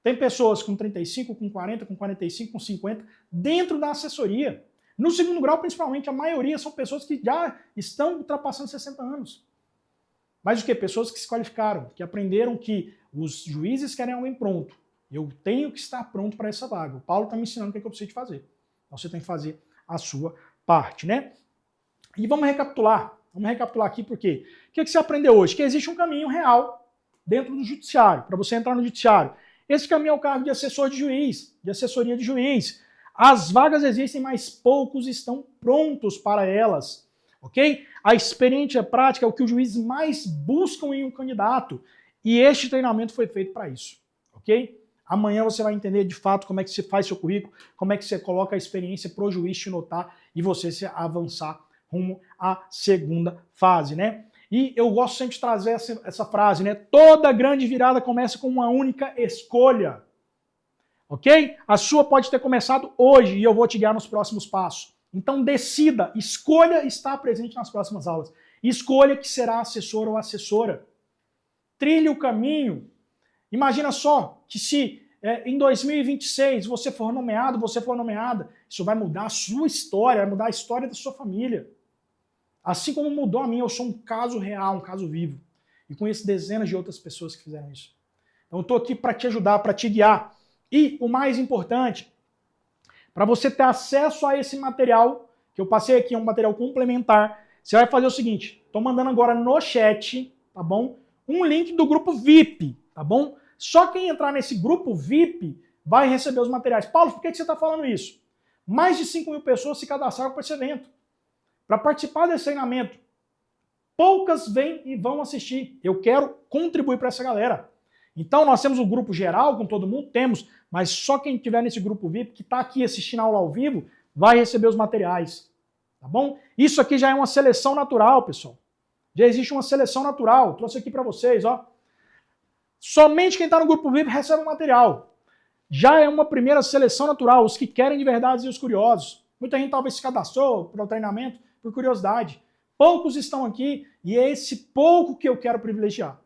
Tem pessoas com 35, com 40, com 45, com 50, dentro da assessoria. No segundo grau, principalmente, a maioria são pessoas que já estão ultrapassando 60 anos. Mas o quê? Pessoas que se qualificaram, que aprenderam que os juízes querem alguém pronto. Eu tenho que estar pronto para essa vaga. O Paulo está me ensinando o que eu preciso de fazer. Então você tem que fazer a sua parte, né? E vamos recapitular. Vamos recapitular aqui por quê? O que você aprendeu hoje? Que existe um caminho real dentro do judiciário, para você entrar no judiciário. Esse caminho é o cargo de assessor de juiz, de assessoria de juiz. As vagas existem, mas poucos estão prontos para elas, ok? A experiência prática é o que os juízes mais buscam em um candidato. E este treinamento foi feito para isso, ok? Amanhã você vai entender de fato como é que você faz seu currículo, como é que você coloca a experiência para o juiz te notar e você se avançar rumo à segunda fase, né? E eu gosto sempre de trazer essa frase, né? Toda grande virada começa com uma única escolha, ok? A sua pode ter começado hoje e eu vou te guiar nos próximos passos. Então decida, escolha estar presente nas próximas aulas. Escolha que será assessor ou assessora. Trilhe o caminho. Imagina só que se em 2026 você for nomeado, você for nomeada, isso vai mudar a sua história, vai mudar a história da sua família. Assim como mudou a minha, eu sou um caso real, um caso vivo. E conheço dezenas de outras pessoas que fizeram isso. Então eu estou aqui para te ajudar, para te guiar. E o mais importante, para você ter acesso a esse material, que eu passei aqui, é um material complementar, você vai fazer o seguinte, estou mandando agora no chat, tá bom? Um link do grupo VIP, tá bom? Só quem entrar nesse grupo VIP vai receber os materiais. Paulo, por que você está falando isso? Mais de 5.000 pessoas se cadastraram para esse evento. Para participar desse treinamento, poucas vêm e vão assistir. Eu quero contribuir para essa galera. Então nós temos o grupo geral com todo mundo, temos, mas só quem estiver nesse grupo VIP, que está aqui assistindo a aula ao vivo, vai receber os materiais. Tá bom? Isso aqui já é uma seleção natural, pessoal. Já existe uma seleção natural. Trouxe aqui para vocês, ó. Somente quem está no grupo VIP recebe o material. Já é uma primeira seleção natural, os que querem de verdade e os curiosos. Muita gente talvez se cadastrou para o treinamento por curiosidade. Poucos estão aqui e é esse pouco que eu quero privilegiar.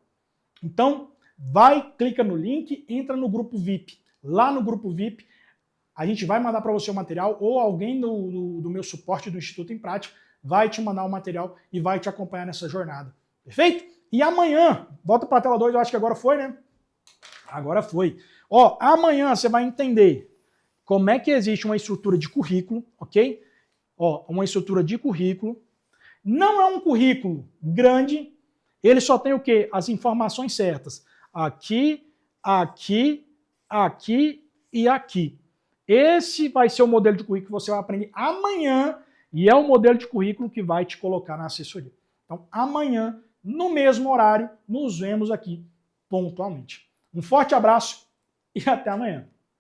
Então, vai, clica no link, entra no grupo VIP. Lá no grupo VIP, a gente vai mandar para você o material ou alguém do meu suporte do Instituto em Prática vai te mandar o material e vai te acompanhar nessa jornada. Perfeito? E amanhã, volta para a tela 2, eu acho que agora foi, né? Agora foi. Ó, amanhã você vai entender como é que existe uma estrutura de currículo, ok? Ó, uma estrutura de currículo. Não é um currículo grande, ele só tem o quê? As informações certas. Aqui, aqui, aqui e aqui. Esse vai ser o modelo de currículo que você vai aprender amanhã e é o modelo de currículo que vai te colocar na assessoria. Então, amanhã, no mesmo horário, nos vemos aqui pontualmente. Um forte abraço e até amanhã.